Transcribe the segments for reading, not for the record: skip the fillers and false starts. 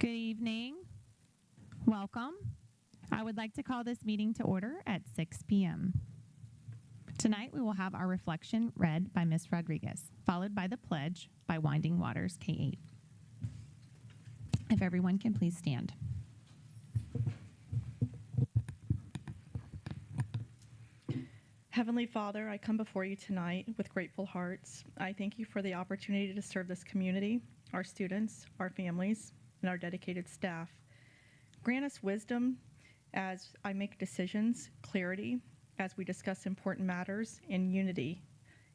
Good evening. Welcome. I would like to call this meeting to order at 6 p.m. Tonight we will have our reflection read by Ms. Rodriguez, followed by the pledge by Winding Waters K-8. If everyone can please stand. Heavenly Father, I come before you tonight with grateful hearts. I thank you for the opportunity to serve this community, our students, our families, and our dedicated staff. Grant us wisdom as I make decisions, clarity as we discuss important matters, and unity,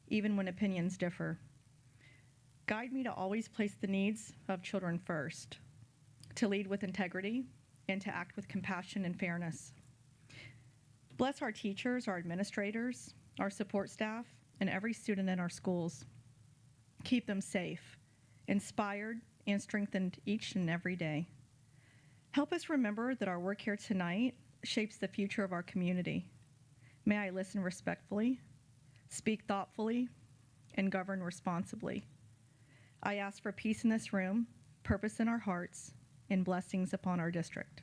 even when opinions differ. Guide me to always place the needs of children first, to lead with integrity, and to act with compassion and fairness. Bless our teachers, our administrators, our support staff, and every student in our schools. Keep them safe, inspired, and strengthened each and every day. Help us remember that our work here tonight shapes the future of our community. May I listen respectfully, speak thoughtfully, and govern responsibly. I ask for peace in this room, purpose in our hearts, and blessings upon our district.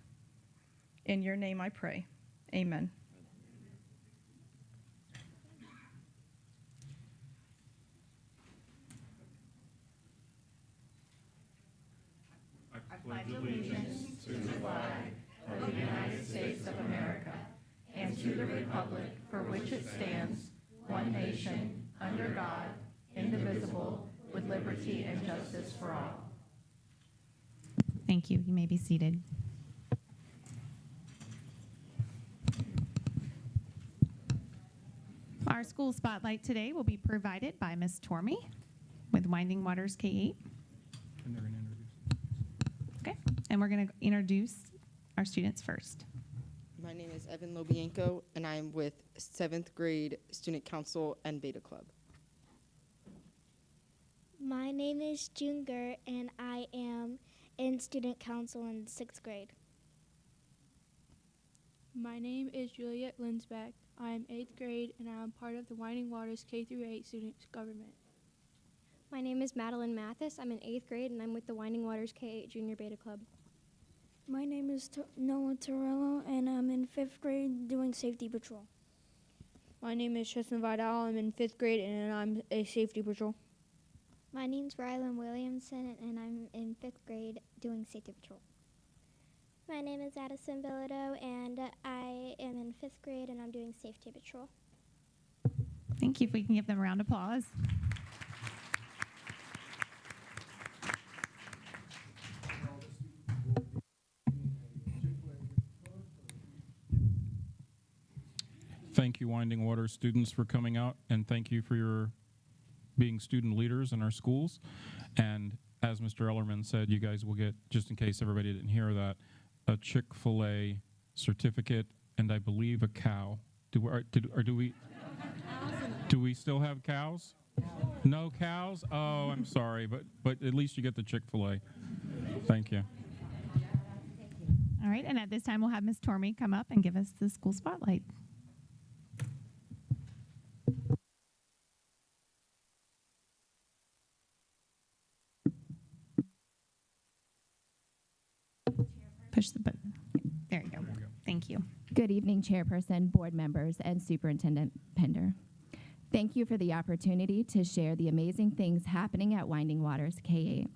In your name I pray. Amen. I pledge allegiance to the flag of the United States of America and to the republic for which it stands, one nation, under God, indivisible, with liberty and justice for all. Thank you. You may be seated. Our school spotlight today will be provided by Ms. Tormey with Winding Waters K-8. And they're going to introduce. Okay, and we're going to introduce our students first. My name is Evan Lobienko, and I'm with 7th grade Student Council and Beta Club. My name is June Gert, and I am in Student Council in 6th grade. My name is Juliet Linsbeck. I am 8th grade, and I am part of the Winding Waters K-8 student government. My name is Madeline Mathis. I'm in 8th grade, and I'm with the Winding Waters K-8 Junior Beta Club. My name is Noah Torello, and I'm in 5th grade doing safety patrol. My name is Tristan Vidal. I'm in 5th grade, and I'm a safety patrol. My name's Rylan Williamson, and I'm in 5th grade doing safety patrol. My name is Addison Bilodeau, and I am in 5th grade, and I'm doing safety patrol. Thank you. If we can give them a round of applause. Thank you, Winding Waters students, for coming out, and thank you for your being student leaders in our schools. And as Mr. Ellerman said, you guys will get, just in case everybody didn't hear that, a Chick-fil-A certificate and I believe a cow. Do we still have cows? No cows? Oh, I'm sorry, but at least you get the Chick-fil-A. Thank you. All right, and at this time we'll have Ms. Tormey come up and give us the school spotlight. Push the button. There you go. Thank you. Good evening, Chairperson, board members, and Superintendent Pender. Thank you for the opportunity to share the amazing things happening at Winding Waters K-8.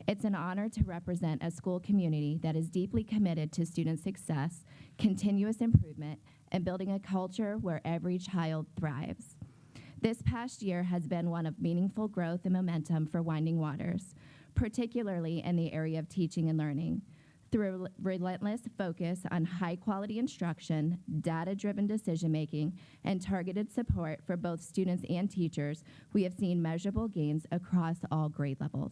It's an honor to represent a school community that is deeply committed to student success, continuous improvement, and building a culture where every child thrives. This past year has been one of meaningful growth and momentum for Winding Waters, particularly in the area of teaching and learning. Through a relentless focus on high-quality instruction, data-driven decision-making, and targeted support for both students and teachers, we have seen measurable gains across all grade levels.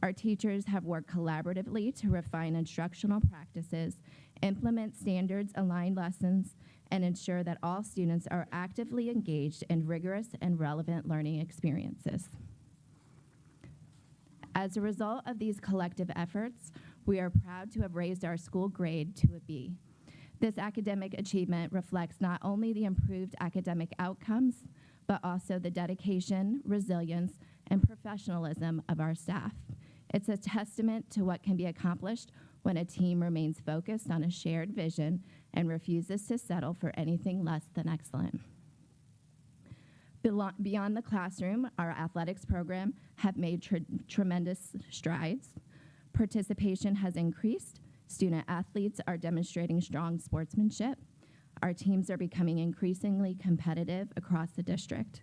Our teachers have worked collaboratively to refine instructional practices, implement standards-aligned lessons, and ensure that all students are actively engaged in rigorous and relevant learning experiences. As a result of these collective efforts, we are proud to have raised our school grade to a B. This academic achievement reflects not only the improved academic outcomes, but also the dedication, resilience, and professionalism of our staff. It's a testament to what can be accomplished when a team remains focused on a shared vision and refuses to settle for anything less than excellent. Beyond the classroom, our athletics program have made tremendous strides. Participation has increased. Student athletes are demonstrating strong sportsmanship. Our teams are becoming increasingly competitive across the district.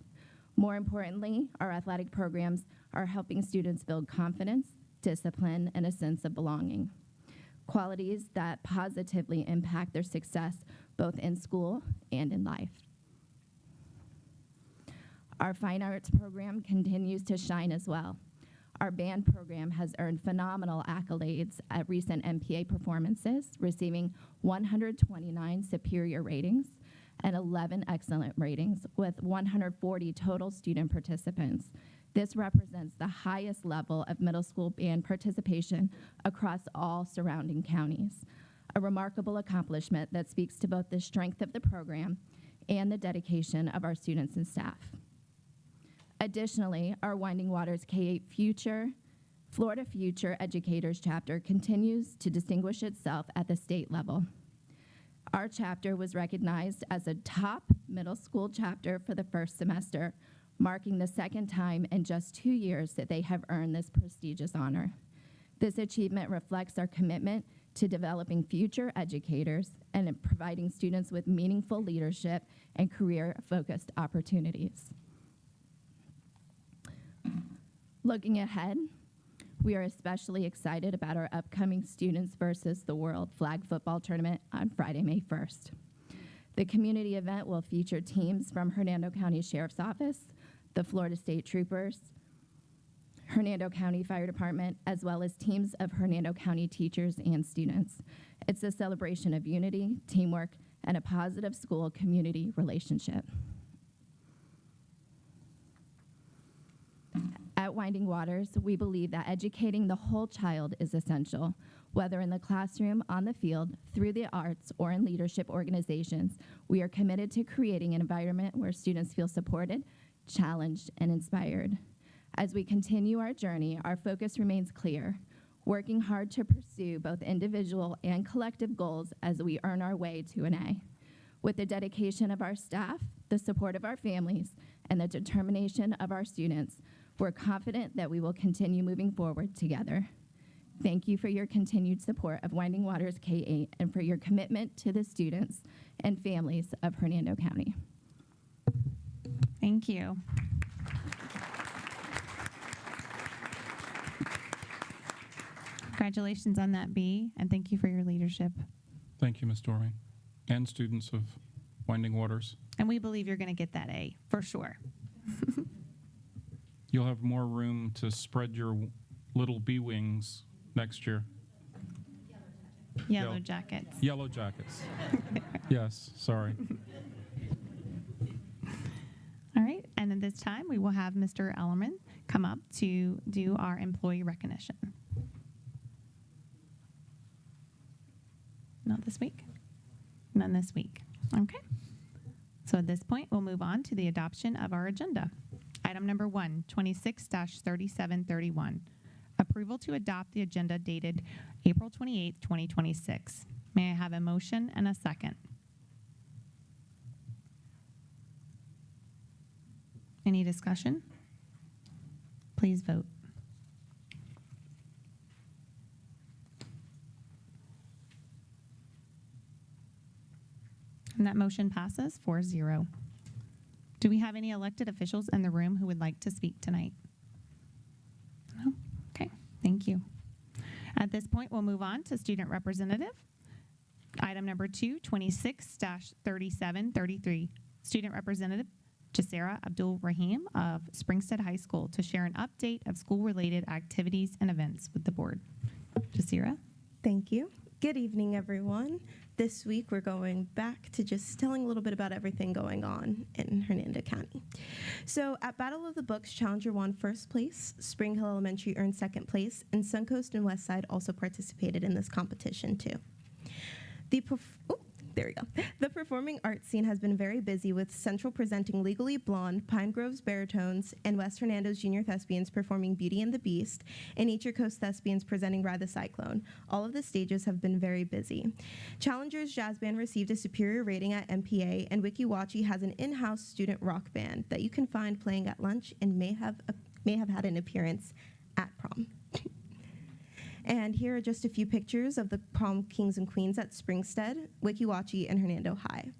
More importantly, our athletic programs are helping students build confidence, discipline, and a sense of belonging, qualities that positively impact their success both in school and in life. Our fine arts program continues to shine as well. Our band program has earned phenomenal accolades at recent MPA performances, receiving 129 superior ratings and 11 excellent ratings with 140 total student participants. This represents the highest level of middle school band participation across all surrounding counties, a remarkable accomplishment that speaks to both the strength of the program and the dedication of our students and staff. Additionally, our Winding Waters K-8 Florida Future Educators chapter continues to distinguish itself at the state level. Our chapter was recognized as a top middle school chapter for the first semester, marking the second time in just 2 years that they have earned this prestigious honor. This achievement reflects our commitment to developing future educators and in providing students with meaningful leadership and career-focused opportunities. Looking ahead, we are especially excited about our upcoming Students versus the World flag football tournament on Friday, May 1st. The community event will feature teams from Hernando County Sheriff's Office, the Florida State Troopers, Hernando County Fire Department, as well as teams of Hernando County teachers and students. It's a celebration of unity, teamwork, and a positive school-community relationship. At Winding Waters, we believe that educating the whole child is essential, whether in the classroom, on the field, through the arts, or in leadership organizations. We are committed to creating an environment where students feel supported, challenged, and inspired. As we continue our journey, our focus remains clear, working hard to pursue both individual and collective goals as we earn our way to an A. With the dedication of our staff, the support of our families, and the determination of our students, we're confident that we will continue moving forward together. Thank you for your continued support of Winding Waters K-8 and for your commitment to the students and families of Hernando County. Thank you. Congratulations on that B, and thank you for your leadership. Thank you, Ms. Dorming, and students of Winding Waters. And we believe you're going to get that A, for sure. You'll have more room to spread your little bee wings next year. Yellow jackets. Yellow jackets. Yes, sorry. All right, and at this time, we will have Mr. Ellerman come up to do our employee recognition. Not this week? None this week. Okay. So at this point, we'll move on to the adoption of our agenda. Item number 1, 26-3731. Approval to adopt the agenda dated April 28, 2026. May I have a motion and a second? Any discussion? Please vote. And that motion passes 4-0. Do we have any elected officials in the room who would like to speak tonight? No? Okay, thank you. At this point, we'll move on to student representative. Item number 2, 26-3733. Student representative Jasera Abdul Rahim of Springstead High School to share an update of school-related activities and events with the board. Jasera? Thank you. Good evening, everyone. This week, we're going back to just telling a little bit about everything going on in Hernando County. So at Battle of the Books, Challenger won first place, Spring Hill Elementary earned second place, and Suncoast and Westside also participated in this competition too. There we go. The performing arts scene has been very busy, with Central presenting Legally Blonde, Pine Grove's Baritones, and West Hernando's Junior Thespians performing Beauty and the Beast, and Nature Coast Thespians presenting Ride the Cyclone. All of the stages have been very busy. Challenger's Jazz Band received a superior rating at MPA, and Wikiwachi has an in-house student rock band that you can find playing at lunch and may have had an appearance at prom. And here are just a few pictures of the prom kings and queens at Springstead, Wikiwachi, and Hernando High.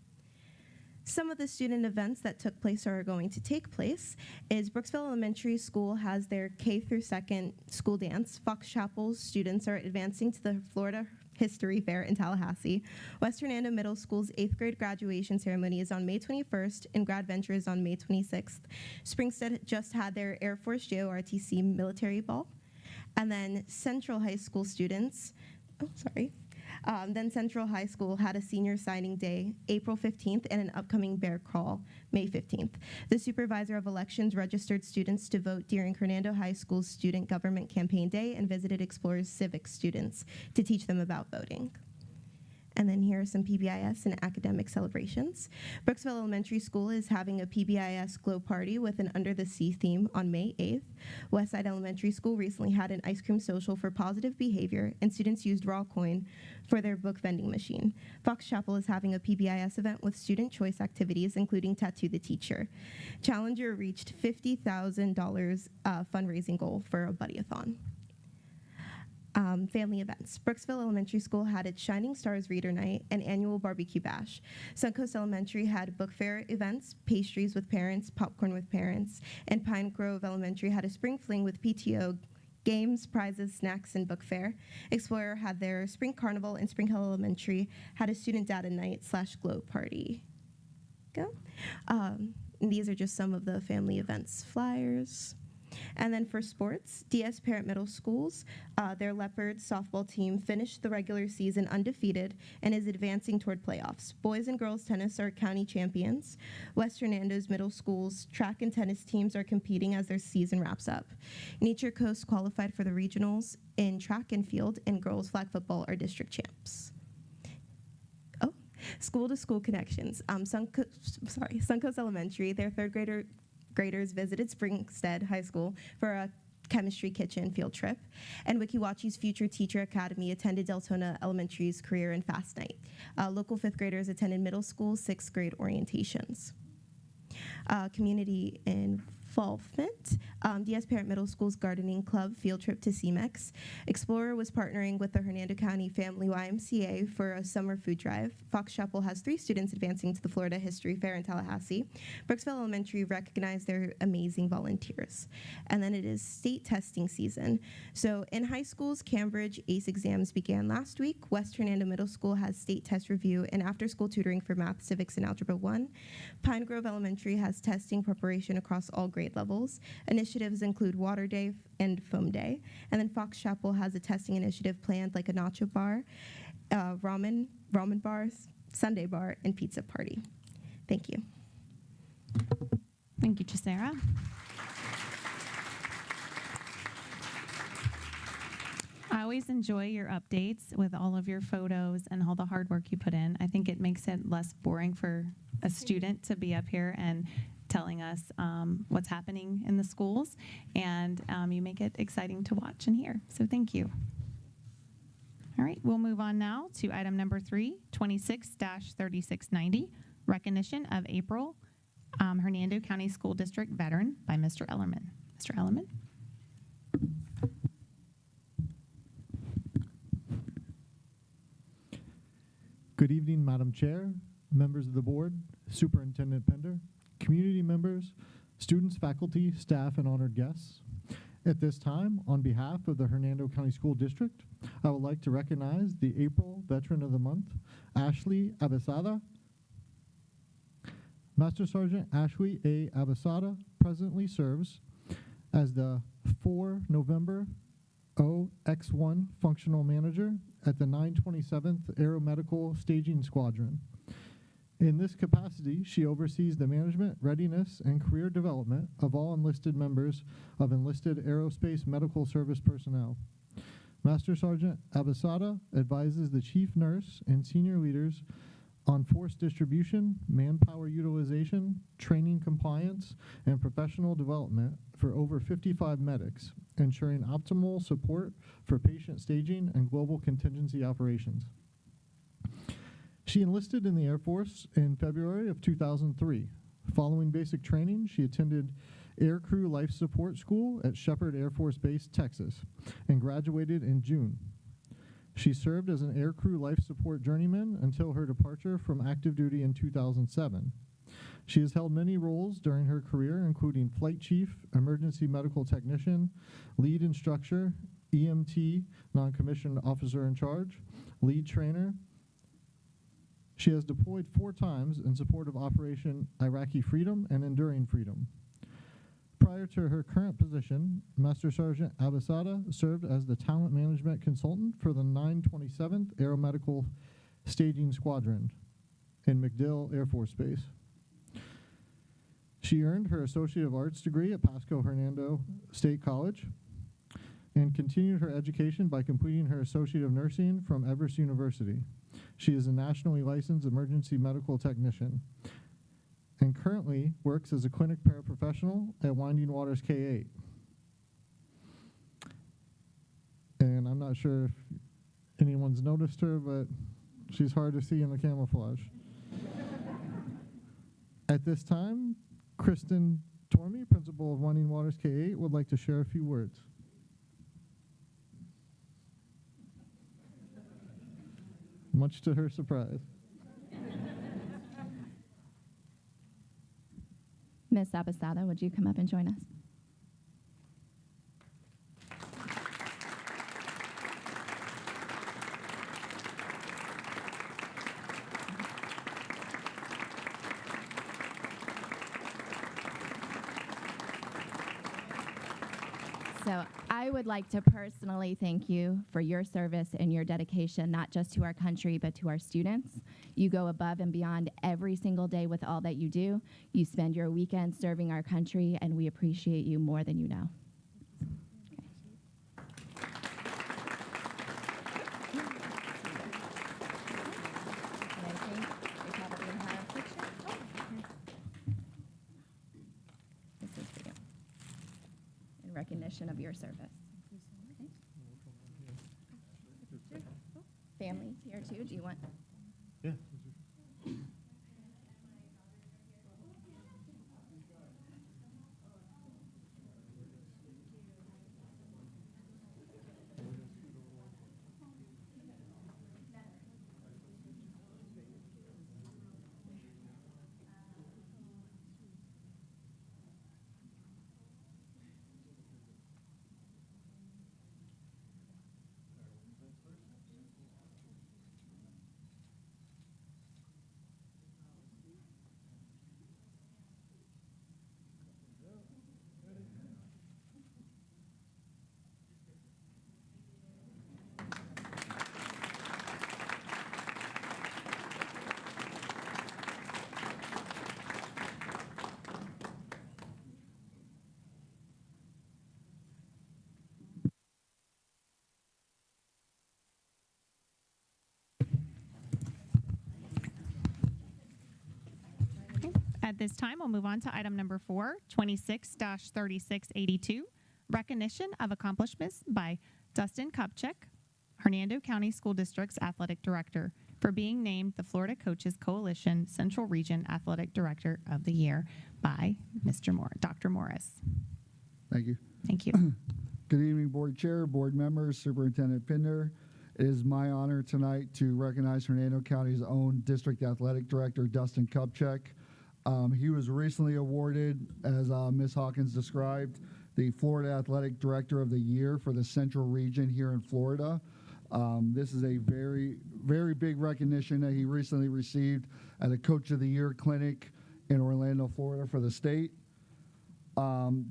Some of the student events that took place or are going to take place is Brooksville Elementary School has their K through 2nd school dance. Fox Chapel's students are advancing to the Florida History Fair in Tallahassee. West Hernando Middle School's 8th grade graduation ceremony is on May 21st, and Grad Venture is on May 26th. Springstead just had their Air Force JORTC military ball. And then Central High School students, then Central High School had a senior signing day, April 15th, and an upcoming bear crawl, May 15th. The supervisor of elections registered students to vote during Hernando High School's Student Government Campaign Day and visited Explorers Civic students to teach them about voting. And then here are some PBIS and academic celebrations. Brooksville Elementary School is having a PBIS glow party with an Under the Sea theme on May 8th. Westside Elementary School recently had an ice cream social for positive behavior, and students used raw coin for their book vending machine. Fox Chapel is having a PBIS event with student choice activities, including Tattoo the Teacher. Challenger reached $50,000 fundraising goal for a buddy-a-thon. Family events. Brooksville Elementary School had its Shining Stars Reader Night and annual barbecue bash. Suncoast Elementary had book fair events, pastries with parents, popcorn with parents, and Pine Grove Elementary had a spring fling with PTO, games, prizes, snacks, and book fair. Explorer had their spring carnival, and Spring Hill Elementary had a student data night / glow party. Go. And these are just some of the family events flyers. And then for sports, DS Parent Middle Schools, their Leopards softball team finished the regular season undefeated and is advancing toward playoffs. Boys and girls tennis are county champions. West Hernando's Middle School's track and tennis teams are competing as their season wraps up. Nature Coast qualified for the regionals in track and field, and girls flag football are district champs. Oh, school-to-school connections. Suncoast Elementary, their third graders visited Springstead High School for a chemistry kitchen field trip, and Wikiwachi's Future Teacher Academy attended Deltona Elementary's Career and Fast Night. Local 5th graders attended middle school 6th grade orientations. Community involvement. DS Parent Middle School's Gardening Club field trip to CMEX. Explorer was partnering with the Hernando County Family YMCA for a summer food drive. Fox Chapel has 3 students advancing to the Florida History Fair in Tallahassee. Brooksville Elementary recognized their amazing volunteers. And then it is state testing season. So in high schools, Cambridge ACE exams began last week. West Hernando Middle School has state test review and after-school tutoring for math, civics, and algebra 1. Pine Grove Elementary has testing preparation across all grade levels. Initiatives include Water Day and Foam Day. And then Fox Chapel has a testing initiative planned, like a nacho bar, ramen bars, Sunday bar, and pizza party. Thank you. Thank you, Chisara. I always enjoy your updates with all of your photos and all the hard work you put in. I think it makes it less boring for a student to be up here and telling us what's happening in the schools, and you make it exciting to watch and hear. So thank you. All right, we'll move on now to item number 3, 26-3690, recognition of April Hernando County School District veteran by Mr. Ellerman. Mr. Ellerman. Good evening, Madam Chair, members of the board, Superintendent Pender, community members, students, faculty, staff, and honored guests. At this time, on behalf of the Hernando County School District, I would like to recognize the April Veteran of the Month, Ashley Abasada. Master Sergeant Ashley A. Abasada presently serves as the 4 November OX1 Functional Manager at the 927th Aeromedical Staging Squadron. In this capacity, she oversees the management, readiness, and career development of all enlisted members of enlisted aerospace medical service personnel. Master Sergeant Abasada advises the chief nurse and senior leaders on force distribution, manpower utilization, training compliance, and professional development for over 55 medics, ensuring optimal support for patient staging and global contingency operations. She enlisted in the Air Force in February of 2003. Following basic training, she attended Air Crew Life Support School at Shepherd Air Force Base, Texas, and graduated in June. She served as an Air Crew Life Support journeyman until her departure from active duty in 2007. She has held many roles during her career, including flight chief, emergency medical technician, lead instructor, EMT, non-commissioned officer in charge, lead trainer. She has deployed 4 times in support of Operation Iraqi Freedom and Enduring Freedom. Prior to her current position, Master Sergeant Abasada served as the talent management consultant for the 927th Aeromedical Staging Squadron in MacDill Air Force Base. She earned her Associate of Arts degree at Pasco Hernando State College and continued her education by completing her Associate of Nursing from Everest University. She is a nationally licensed emergency medical technician and currently works as a clinic paraprofessional at Winding Waters K-8. And I'm not sure if anyone's noticed her, but she's hard to see in the camouflage. At this time, Kristen Tormey, principal of Winding Waters K-8, would like to share a few words. Much to her surprise. Ms. Abasada, would you come up and join us? So I would like to personally thank you for your service and your dedication, not just to our country, but to our students. You go above and beyond every single day with all that you do. You spend your weekends serving our country, and we appreciate you more than you know. This is for you, in recognition of your service. Families here too, do you want? Yeah. At this time, we'll move on to item number 4, 26-3682, recognition of accomplishments by Dustin Kupchak, Hernando County School District's Athletic Director, for being named the Florida Coaches Coalition Central Region Athletic Director of the Year by Dr. Morris. Thank you. Thank you. Good evening, Board Chair, Board members, Superintendent Pinder. It is my honor tonight to recognize Hernando County's own District Athletic Director, Dustin Kupchak. He was recently awarded, as Ms. Hawkins described, the Florida Athletic Director of the Year for the Central Region here in Florida. This is a very, very big recognition that he recently received at a Coach of the Year clinic in Orlando, Florida for the state.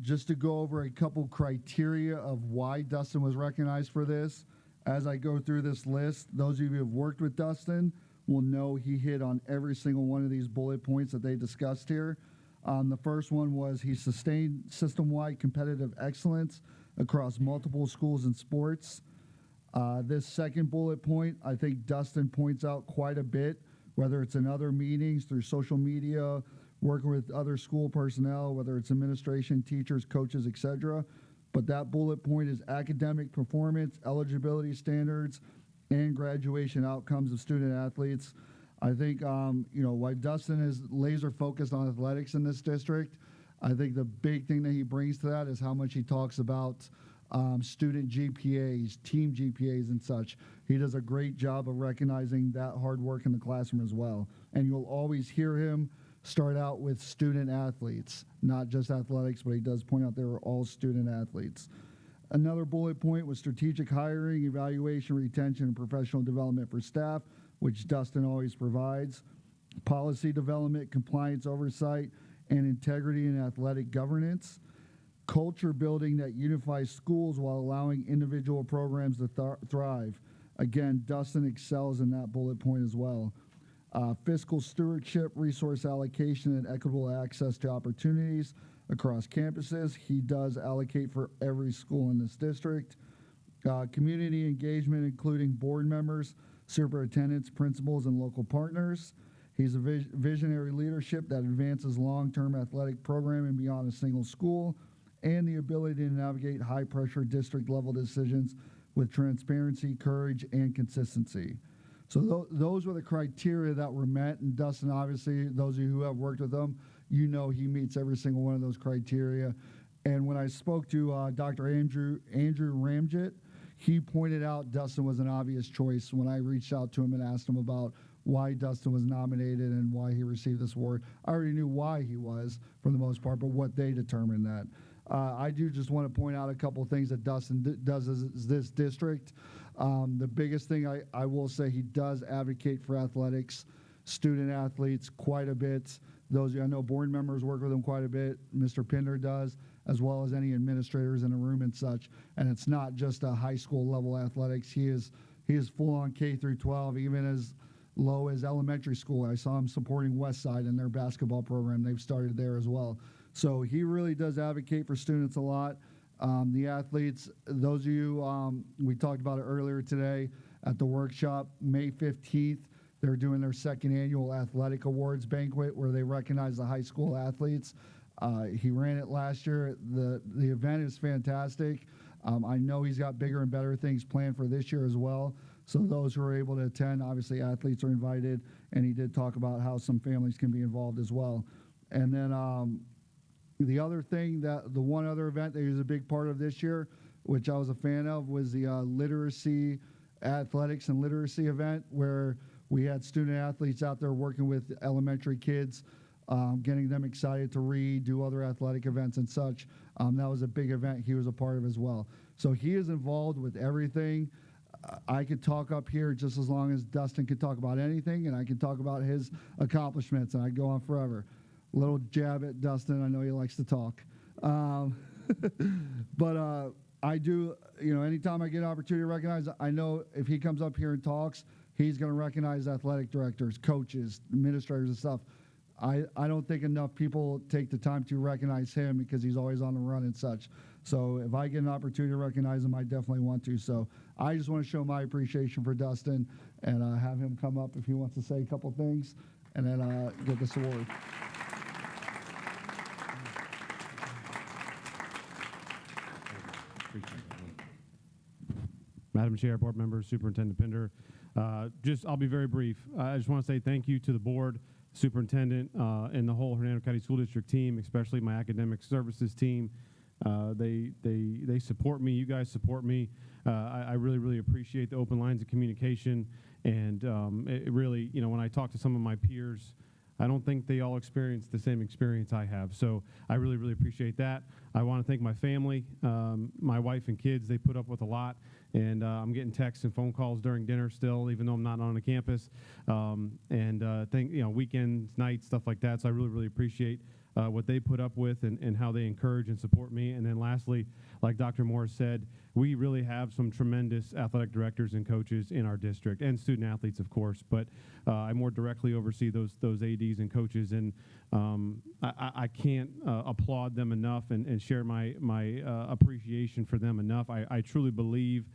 Just to go over a couple criteria of why Dustin was recognized for this. As I go through this list, those of you who have worked with Dustin will know he hit on every single one of these bullet points that they discussed here. The first one was he sustained system-wide competitive excellence across multiple schools and sports. This second bullet point, I think Dustin points out quite a bit whether it's in other meetings, through social media, working with other school personnel, whether it's administration, teachers, coaches, etc. But that bullet point is academic performance, eligibility standards, and graduation outcomes of student athletes. I think, while Dustin is laser focused on athletics in this district, I think the big thing that he brings to that is how much he talks about student GPAs, team GPAs, and such. He does a great job of recognizing that hard work in the classroom as well. And you'll always hear him start out with student athletes, not just athletics, but he does point out they were all student athletes. Another bullet point was strategic hiring, evaluation, retention, and professional development for staff, which Dustin always provides. Policy development, compliance oversight, and integrity in athletic governance. Culture building that unifies schools while allowing individual programs to thrive. Again, Dustin excels in that bullet point as well. Fiscal stewardship, resource allocation, and equitable access to opportunities across campuses. He does allocate for every school in this district. Community engagement, including board members, superintendents, principals, and local partners. He's a visionary leadership that advances long-term athletic programming beyond a single school, and the ability to navigate high-pressure district-level decisions with transparency, courage, and consistency. So those were the criteria that were met, and Dustin, obviously, those of you who have worked with him, you know he meets every single one of those criteria. And when I spoke to Dr. Andrew Ramjet, he pointed out Dustin was an obvious choice when I reached out to him and asked him about why Dustin was nominated and why he received this award. I already knew why he was, for the most part, but what they determined that. I do just want to point out a couple of things that Dustin does as this district. The biggest thing I will say, he does advocate for athletics, student athletes quite a bit. Those of you, I know board members work with him quite a bit. Mr. Pinder does, as well as any administrators in the room and such. And it's not just a high school level athletics. He is full on K through 12, even as low as elementary school. I saw him supporting Westside in their basketball program. They've started there as well. So he really does advocate for students a lot. The athletes, those of you, we talked about it earlier today at the workshop, May 15th, they're doing their second annual athletic awards banquet where they recognize the high school athletes. He ran it last year. The event is fantastic. I know he's got bigger and better things planned for this year as well. So those who are able to attend, obviously athletes are invited, and he did talk about how some families can be involved as well. And then the other thing, the one other event that he was a big part of this year, which I was a fan of, was the literacy, athletics and literacy event, where we had student athletes out there working with elementary kids, getting them excited to read, do other athletic events and such. That was a big event he was a part of as well. So he is involved with everything. I could talk up here just as long as Dustin could talk about anything, and I could talk about his accomplishments, and I'd go on forever. Little jab at Dustin. I know he likes to talk. But I do, anytime I get an opportunity to recognize, I know if he comes up here and talks, he's going to recognize athletic directors, coaches, administrators and stuff. I don't think enough people take the time to recognize him because he's always on the run and such. So if I get an opportunity to recognize him, I definitely want to. So I just want to show my appreciation for Dustin and have him come up if he wants to say a couple things and then get this award. Madam Chair, board members, Superintendent Pinder. I'll be very brief. I just want to say thank you to the board, superintendent, and the whole Hernando County School District team, especially my academic services team. They support me. You guys support me. I really, really appreciate the open lines of communication. And it really, when I talk to some of my peers, I don't think they all experience the same experience I have. So I really, really appreciate that. I want to thank my family, my wife and kids. They put up with a lot. And I'm getting texts and phone calls during dinner still, even though I'm not on the campus. Weekends, nights, stuff like that. So I really, really appreciate what they put up with and how they encourage and support me. And then lastly, like Dr. Morris said, we really have some tremendous athletic directors and coaches in our district, and student athletes, of course. But I more directly oversee those ADs and coaches, and I can't applaud them enough and share my appreciation for them enough. I truly believe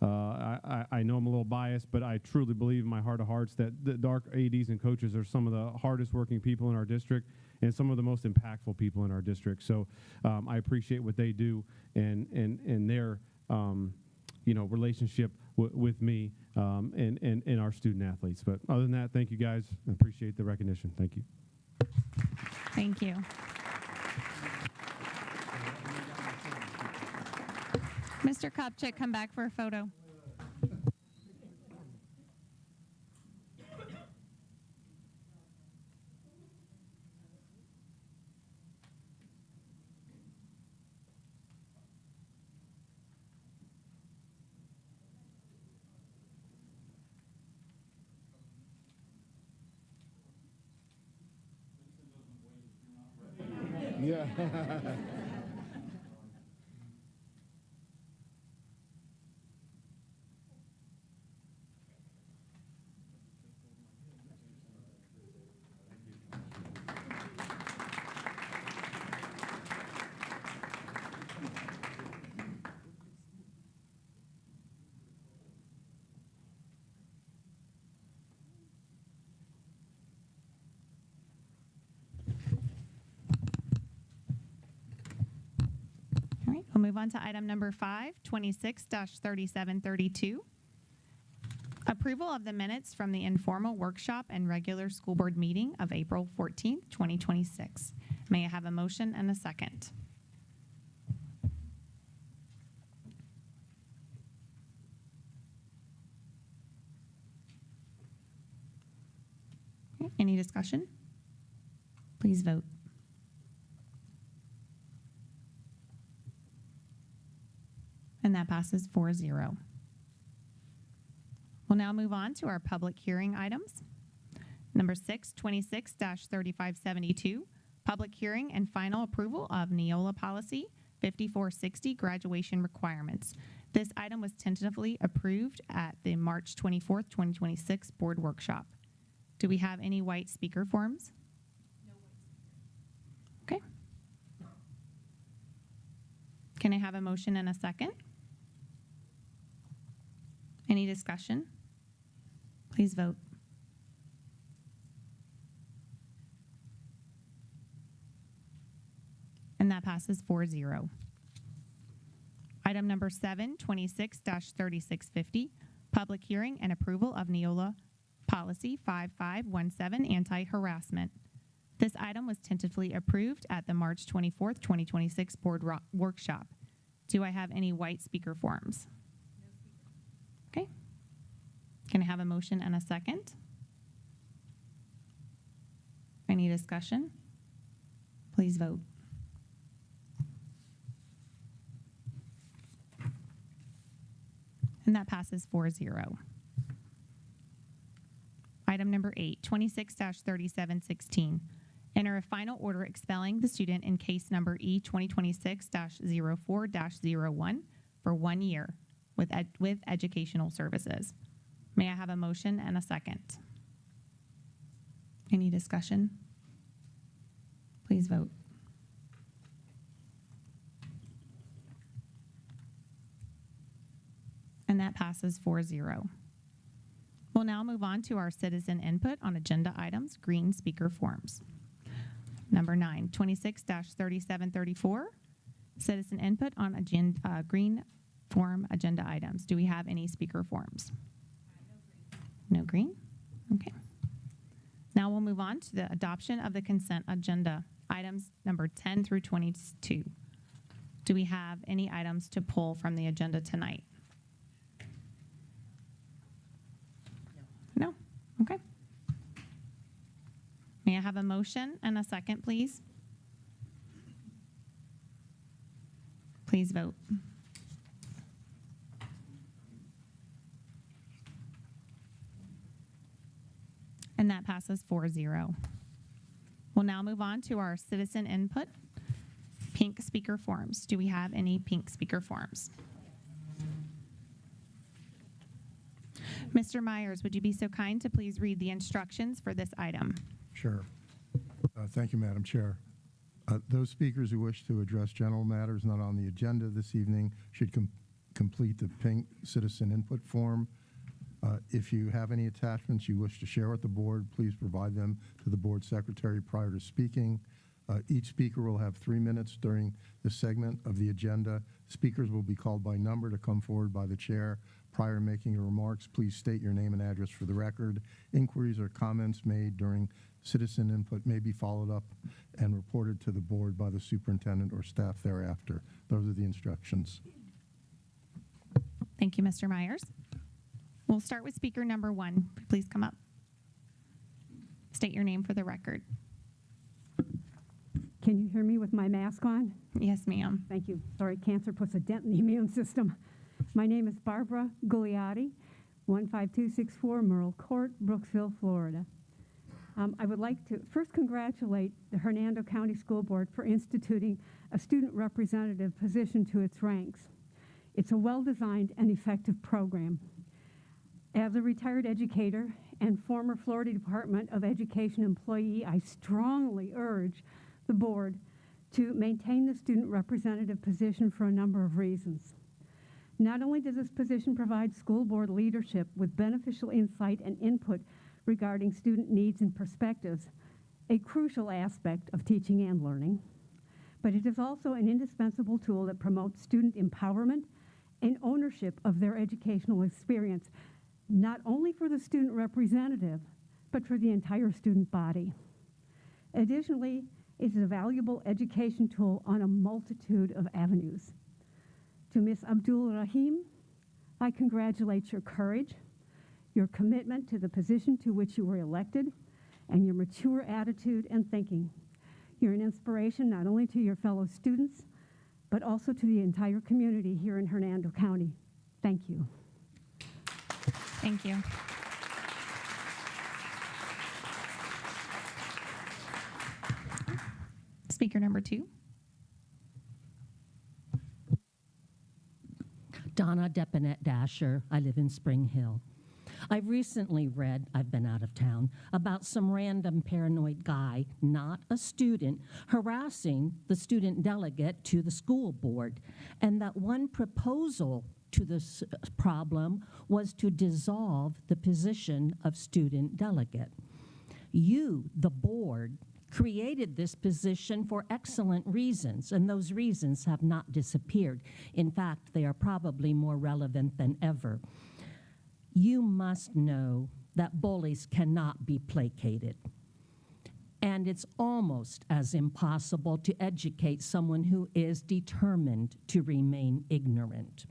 I know I'm a little biased, but I truly believe in my heart of hearts that our ADs and coaches are some of the hardest working people in our district and some of the most impactful people in our district. So I appreciate what they do and their relationship with me and our student athletes. But other than that, thank you guys. I appreciate the recognition. Thank you. Thank you. Mr. Kopchick, come back for a photo. Yeah. All right, we'll move on to item number 5, 26-3732. Approval of the minutes from the informal workshop and regular school board meeting of April 14th, 2026. May I have a motion and a second? Okay, any discussion? Please vote. And that passes 4-0. We'll now move on to our public hearing items. Number 6, 26-3572, public hearing and final approval of Neola Policy 5460 graduation requirements. This item was tentatively approved at the March 24th, 2026 board workshop. Do we have any white speaker forms? No white speaker. Okay. Can I have a motion and a second? Any discussion? Please vote. And that passes 4-0. Item number 7, 26-3650, public hearing and approval of Neola Policy 5517, anti-harassment. This item was tentatively approved at the March 24th, 2026 board workshop. Do I have any white speaker forms? Okay. Can I have a motion and a second? Any discussion? Please vote. And that passes 4-0. Item number 8, 26-3716. Enter a final order expelling the student in case number E 2026-04-01 for 1 year with educational services. May I have a motion and a second? Any discussion? Please vote. And that passes 4-0. We'll now move on to our citizen input on agenda items, green speaker forms. Number 9, 26-3734, citizen input on green form agenda items. Do we have any speaker forms? No green? Okay. Now we'll move on to the adoption of the consent agenda, items number 10 through 22. Do we have any items to pull from the agenda tonight? No? Okay. May I have a motion and a second, please? Please vote. And that passes 4-0. We'll now move on to our citizen input, pink speaker forms. Do we have any pink speaker forms? Mr. Myers, would you be so kind to please read the instructions for this item? Sure. Thank you, Madam Chair. Those speakers who wish to address general matters not on the agenda this evening should complete the pink citizen input form. If you have any attachments you wish to share with the board, please provide them to the board secretary prior to speaking. Each speaker will have 3 minutes during this segment of the agenda. Speakers will be called by number to come forward by the chair. Prior to making your remarks, please state your name and address for the record. Inquiries or comments made during citizen input may be followed up and reported to the board by the superintendent or staff thereafter. Those are the instructions. Thank you, Mr. Myers. We'll start with speaker number 1. Please come up. State your name for the record. Can you hear me with my mask on? Yes, ma'am. Thank you. Sorry, cancer puts a dent in the immune system. My name is Barbara Gugliotti, 15264 Merle Court, Brooksville, Florida. I would like to first congratulate the Hernando County School Board for instituting a student representative position to its ranks. It's a well-designed and effective program. As a retired educator and former Florida Department of Education employee, I strongly urge the board to maintain the student representative position for a number of reasons. Not only does this position provide school board leadership with beneficial insight and input regarding student needs and perspectives, a crucial aspect of teaching and learning, but it is also an indispensable tool that promotes student empowerment and ownership of their educational experience, not only for the student representative, but for the entire student body. Additionally, it is a valuable education tool on a multitude of avenues. To Ms. Abdul Rahim, I congratulate your courage, your commitment to the position to which you were elected, and your mature attitude and thinking. You're an inspiration not only to your fellow students, but also to the entire community here in Hernando County. Thank you. Thank you. Speaker number 2. Donna Depanet Dasher. I live in Spring Hill. I've recently read, I've been out of town, about some random paranoid guy, not a student, harassing the student delegate to the school board. And that one proposal to this problem was to dissolve the position of student delegate. You, the board, created this position for excellent reasons, and those reasons have not disappeared. In fact, they are probably more relevant than ever. You must know that bullies cannot be placated. And it's almost as impossible to educate someone who is determined to remain ignorant.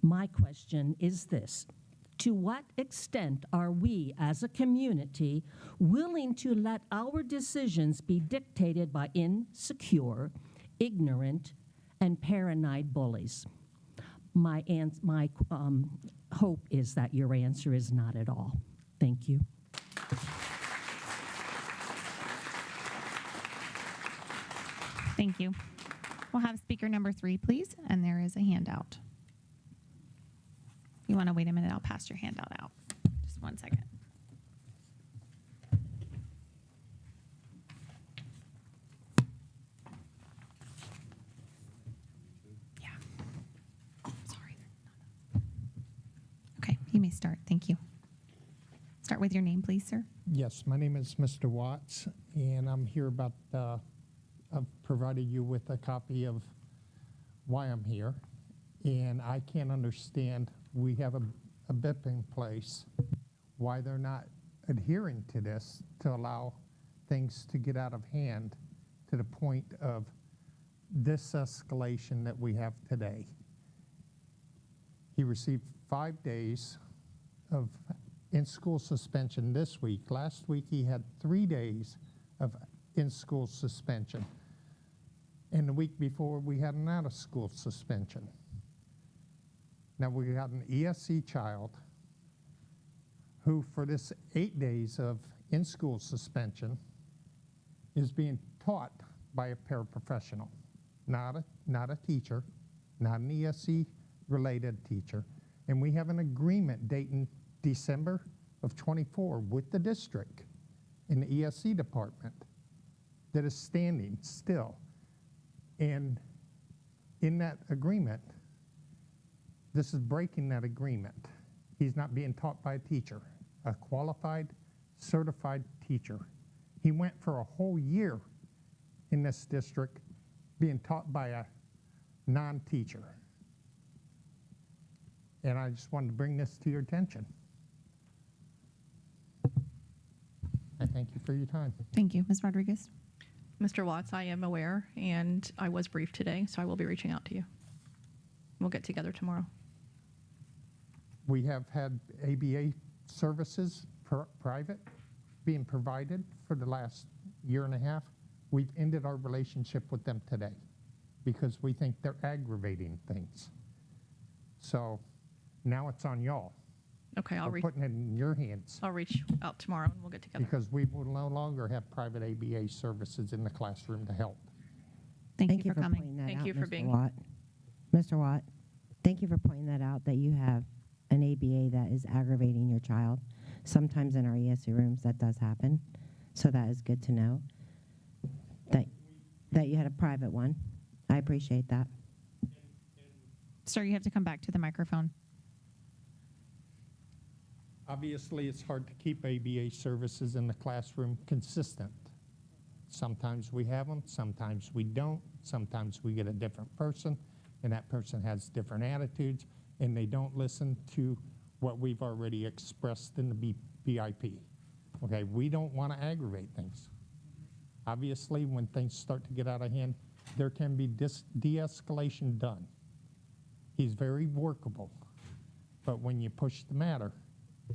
My question is this: to what extent are we as a community willing to let our decisions be dictated by insecure, ignorant, and paranoid bullies? My hope is that your answer is not at all. Thank you. Thank you. We'll have speaker number 3, please, and there is a handout. You want to wait a minute? I'll pass your handout out. Just 1 second. Yeah. Sorry. Okay, you may start. Thank you. Start with your name, please, sir. Yes, my name is Mr. Watts, and I'm here about, I've provided you with a copy of why I'm here, and I can't understand, we have a BIP in place, why they're not adhering to this to allow things to get out of hand to the point of this escalation that we have today. He received 5 days of in-school suspension this week. Last week he had 3 days of in-school suspension. And the week before we had an out-of-school suspension. Now we got an ESC child who for this 8 days of in-school suspension is being taught by a paraprofessional, not a teacher, not an ESC-related teacher. And we have an agreement dating December of '24 with the district in the ESC department that is standing still. And in that agreement, This is breaking that agreement. He's not being taught by a teacher, a qualified, certified teacher. He went for a whole year in this district being taught by a non-teacher. And I just wanted to bring this to your attention. I thank you for your time. Thank you. Ms. Rodriguez? Mr. Watts, I am aware, and I was briefed today, so I will be reaching out to you. We'll get together tomorrow. We have had ABA services, private, being provided for the last year and a half. We've ended our relationship with them today because we think they're aggravating things. So now it's on y'all. Okay, We're putting it in your hands I'll reach out tomorrow and we'll get together. because we will no longer have private ABA services in the classroom to help. Thank you for coming. pointing that Thank out, you for Mr. being Watt. Mr. Watt, thank you for pointing that out, that you have an ABA that is aggravating your child. Sometimes in our ESE rooms that does happen, so that is good to know that you had a private one. I appreciate that. Sir, you have to come back to the microphone. Obviously, it's hard to keep ABA services in the classroom consistent. Sometimes we have them, sometimes we don't. Sometimes we get a different person, and that person has different attitudes, and they don't listen to what we've already expressed in the BIP. Okay, we don't want to aggravate things. Obviously, when things start to get out of hand, there can be de-escalation done. He's very workable, but when you push the matter,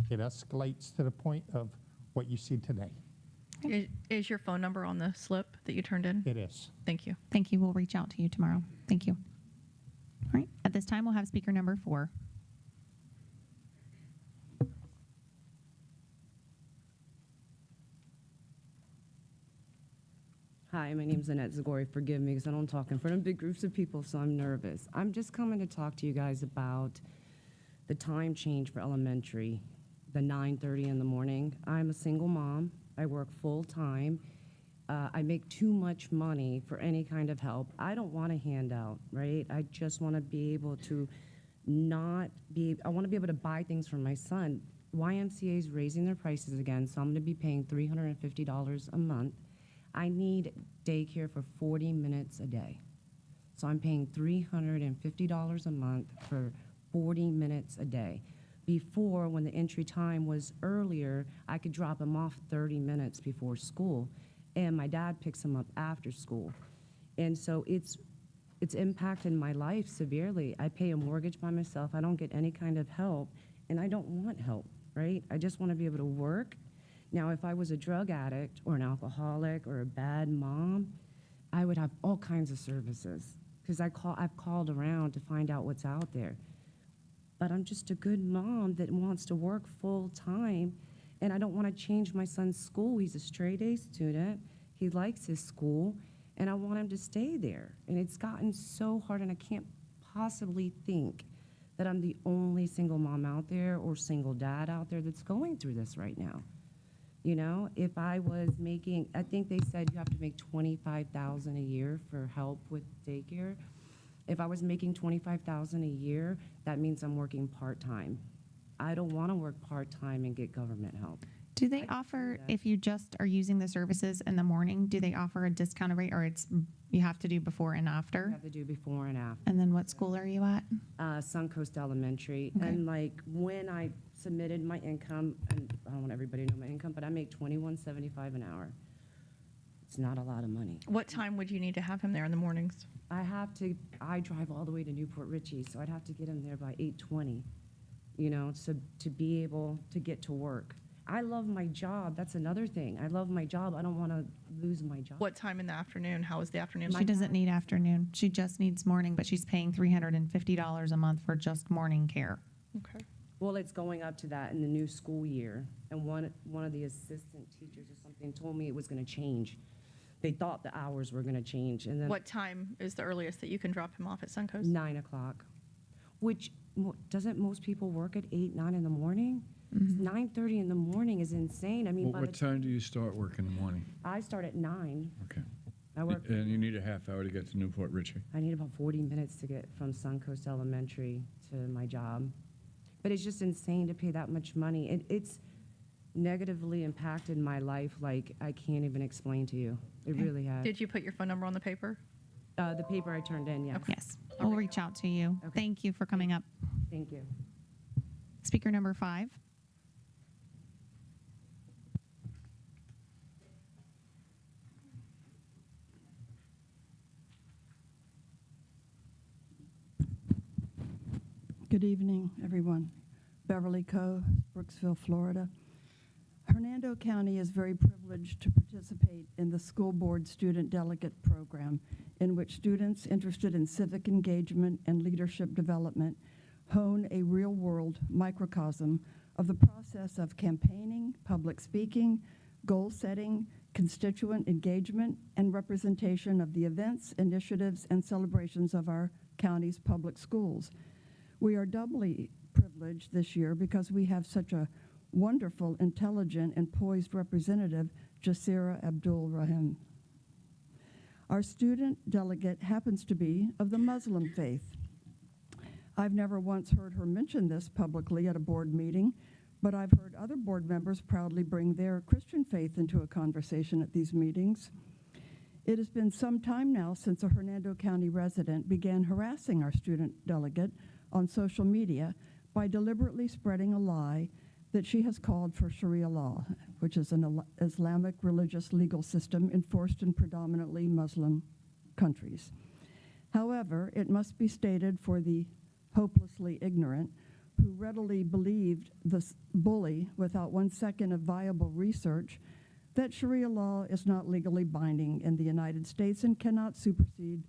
it escalates to the point of what you see today. Is your phone number on the slip that you turned in? It is. Thank you. Thank you. We'll reach out to you tomorrow. Thank you. All right. At this time, we'll have speaker number 4. Hi, my name's Annette Zagori. Forgive me because I don't talk in front of big groups of people, so I'm nervous. I'm just coming to talk to you guys about the time change for elementary, the 9:30 in the morning. I'm a single mom. I work full time. I make too much money for any kind of help. I don't want a handout, right? I just want to be able to I want to be able to buy things for my son. YMCA is raising their prices again, so I'm going to be paying $350 a month. I need daycare for 40 minutes a day. So I'm paying $350 a month for 40 minutes a day. Before, when the entry time was earlier, I could drop him off 30 minutes before school, and my dad picks him up after school. And so it's impacted my life severely. I pay a mortgage by myself. I don't get any kind of help, and I don't want help, right? I just want to be able to work. Now, if I was a drug addict or an alcoholic or a bad mom, I would have all kinds of services because I've called around to find out what's out there. But I'm just a good mom that wants to work full time, and I don't want to change my son's school. He's a straight A student. He likes his school, and I want him to stay there. And it's gotten so hard, and I can't possibly think that I'm the only single mom out there or single dad out there that's going through this right now. You know, if I was making, I think they said you have to make $25,000 a year for help with daycare. If I was making $25,000 a year, that means I'm working part-time. I don't want to work part-time and get government help. Do they offer, if you just are using the services in the morning, do they offer a discounted rate, or you have to do before and after? You have to do before and after. And then what school are you at? Suncoast Elementary. Okay. And like when I submitted my income, and I don't want everybody to know my income, but I make $21.75 an hour. It's not a lot of money. What time would you need to have him there in the mornings? I drive all the way to Newport Richie, so I'd have to get him there by 8:20, you know, so to be able to get to work. I love my job. That's another thing. I love my job. I don't want to lose my job. What time in the afternoon? How is the afternoon? She doesn't need afternoon. She just needs morning, but she's paying $350 a month for just morning care. Okay. Well, it's going up to that in the new school year. And one of the assistant teachers or something told me it was going to change. They thought the hours were going to change. And then What time is the earliest that you can drop him off at Suncoast? 9 o'clock, which doesn't most people work at 8, 9 in the morning? 9:30 in the morning is insane. I mean, What time do you start work in the morning? I start at 9. Okay. I work. And you need a half hour to get to Newport Richie. I need about 40 minutes to get from Suncoast Elementary to my job. But it's just insane to pay that much money. It's negatively impacted my life like I can't even explain to you. It really has. Did you put your phone number on the paper? The paper I turned in, yes. Yes. We'll reach out to you. Thank you for coming up. Thank you. Speaker number 5. Good evening, everyone. Beverly Coe, Brooksville, Florida. Hernando County is very privileged to participate in the School Board Student Delegate Program, in which students interested in civic engagement and leadership development hone a real-world microcosm of the process of campaigning, public speaking, goal setting, constituent engagement, and representation of the events, initiatives, and celebrations of our county's public schools. We are doubly privileged this year because we have such a wonderful, intelligent, and poised representative, Jasira Abdul-Rahim. Our student delegate happens to be of the Muslim faith. I've never once heard her mention this publicly at a board meeting, but I've heard other board members proudly bring their Christian faith into a conversation at these meetings. It has been some time now since a Hernando County resident began harassing our student delegate on social media by deliberately spreading a lie that she has called for Sharia law, which is an Islamic religious legal system enforced in predominantly Muslim countries. However, it must be stated for the hopelessly ignorant who readily believed this bully without 1 second of viable research that Sharia law is not legally binding in the United States and cannot supersede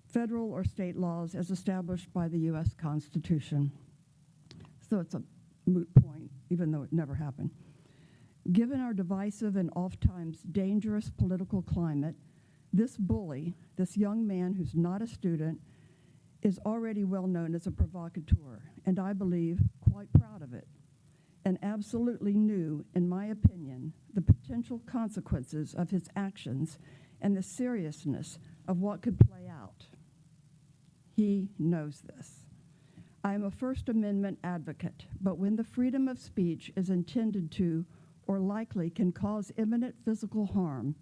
federal or state laws as established by the U.S. Constitution. So it's a moot point, even though it never happened. Given our divisive and oftentimes dangerous political climate, this bully, this young man who's not a student, is already well known as a provocateur, and I believe quite proud of it, and absolutely knew, in my opinion, the potential consequences of his actions and the seriousness of what could play out. He knows this. I am a First Amendment advocate, but when the freedom of speech is intended to, or likely can cause imminent physical harm,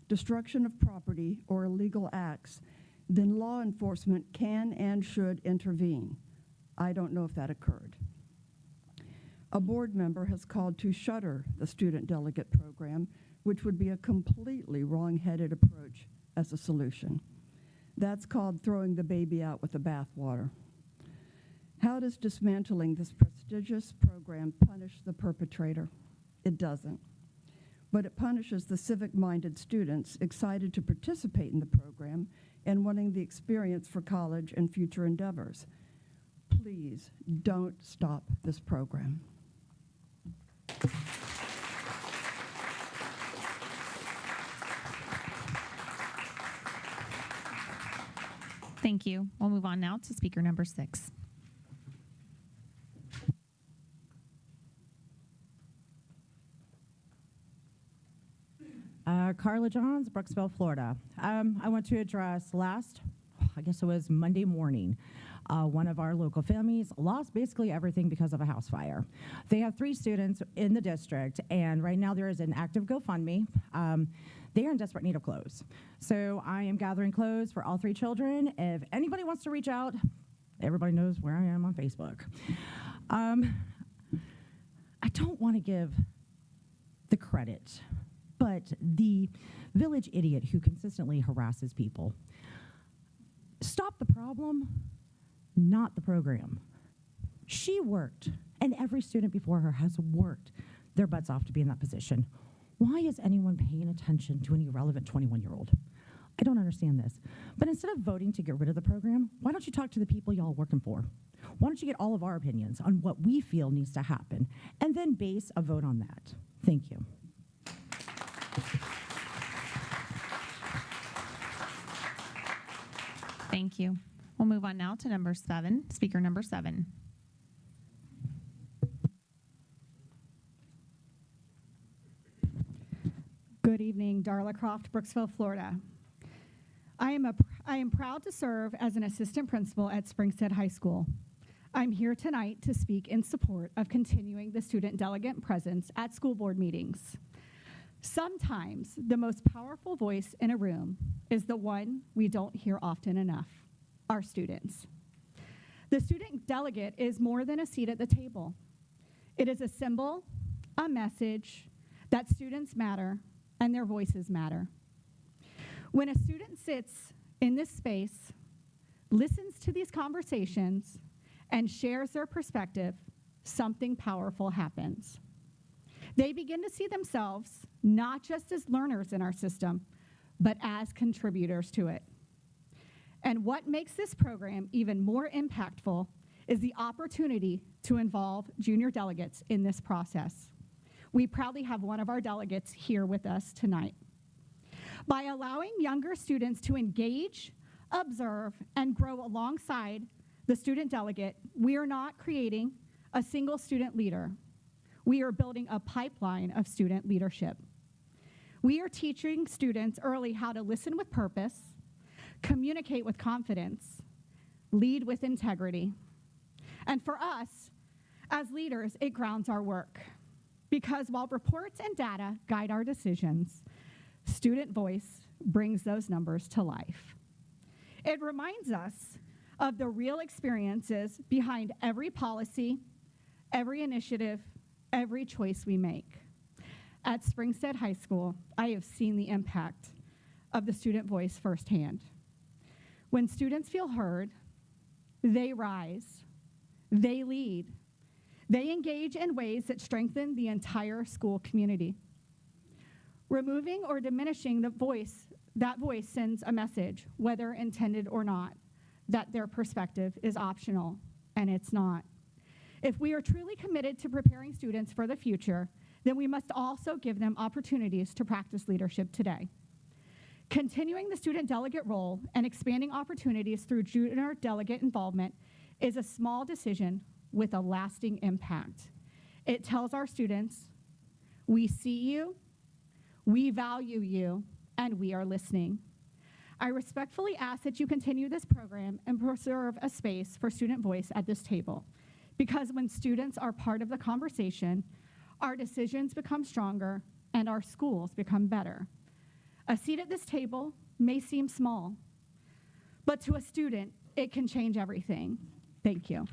destruction of property, or illegal acts, then law enforcement can and should intervene. I don't know if that occurred. A board member has called to shutter the student delegate program, which would be a completely wrong-headed approach as a solution. That's called throwing the baby out with the bathwater. How does dismantling this prestigious program punish the perpetrator? It doesn't. But it punishes the civic-minded students excited to participate in the program and wanting the experience for college and future endeavors. Please don't stop this program. Thank you. We'll move on now to speaker number 6. Carla Johns, Brooksville, Florida. I want to address I guess it was Monday morning. One of our local families lost basically everything because of a house fire. They have 3 students in the district, and right now there is an active GoFundMe. They are in desperate need of clothes. So I am gathering clothes for all 3 children. If anybody wants to reach out, everybody knows where I am on Facebook. I don't want to give the credit, but the village idiot who consistently harasses people. Stop the problem, not the program. She worked, and every student before her has worked their butts off to be in that position. Why is anyone paying attention to an irrelevant 21-year-old? I don't understand this. But instead of voting to get rid of the program, why don't you talk to the people y'all are working for? Why don't you get all of our opinions on what we feel needs to happen, and then base a vote on that? Thank you. Thank you. We'll move on now to number 7, speaker number 7. Good evening, Darla Croft, Brooksville, Florida. I am proud to serve as an assistant principal at Springstead High School. I'm here tonight to speak in support of continuing the student delegate presence at school board meetings. Sometimes the most powerful voice in a room is the one we don't hear often enough, our students. The student delegate is more than a seat at the table. It is a symbol, a message that students matter and their voices matter. When a student sits in this space, listens to these conversations, and shares their perspective, something powerful happens. They begin to see themselves not just as learners in our system, but as contributors to it. And what makes this program even more impactful is the opportunity to involve junior delegates in this process. We proudly have one of our delegates here with us tonight. By allowing younger students to engage, observe, and grow alongside the student delegate, we are not creating a single student leader. We are building a pipeline of student leadership. We are teaching students early how to listen with purpose, communicate with confidence, lead with integrity. And for us, as leaders, it grounds our work. Because while reports and data guide our decisions, student voice brings those numbers to life. It reminds us of the real experiences behind every policy, every initiative, every choice we make. At Springstead High School, I have seen the impact of the student voice firsthand. When students feel heard, they rise, they lead, they engage in ways that strengthen the entire school community. Removing or diminishing that voice sends a message, whether intended or not, that their perspective is optional, and it's not. If we are truly committed to preparing students for the future, then we must also give them opportunities to practice leadership today. Continuing the student delegate role and expanding opportunities through junior delegate involvement is a small decision with a lasting impact. It tells our students, we see you, we value you, and we are listening. I respectfully ask that you continue this program and preserve a space for student voice at this table, because when students are part of the conversation, our decisions become stronger and our schools become better. A seat at this table may seem small, but to a student, it can change everything. Thank you.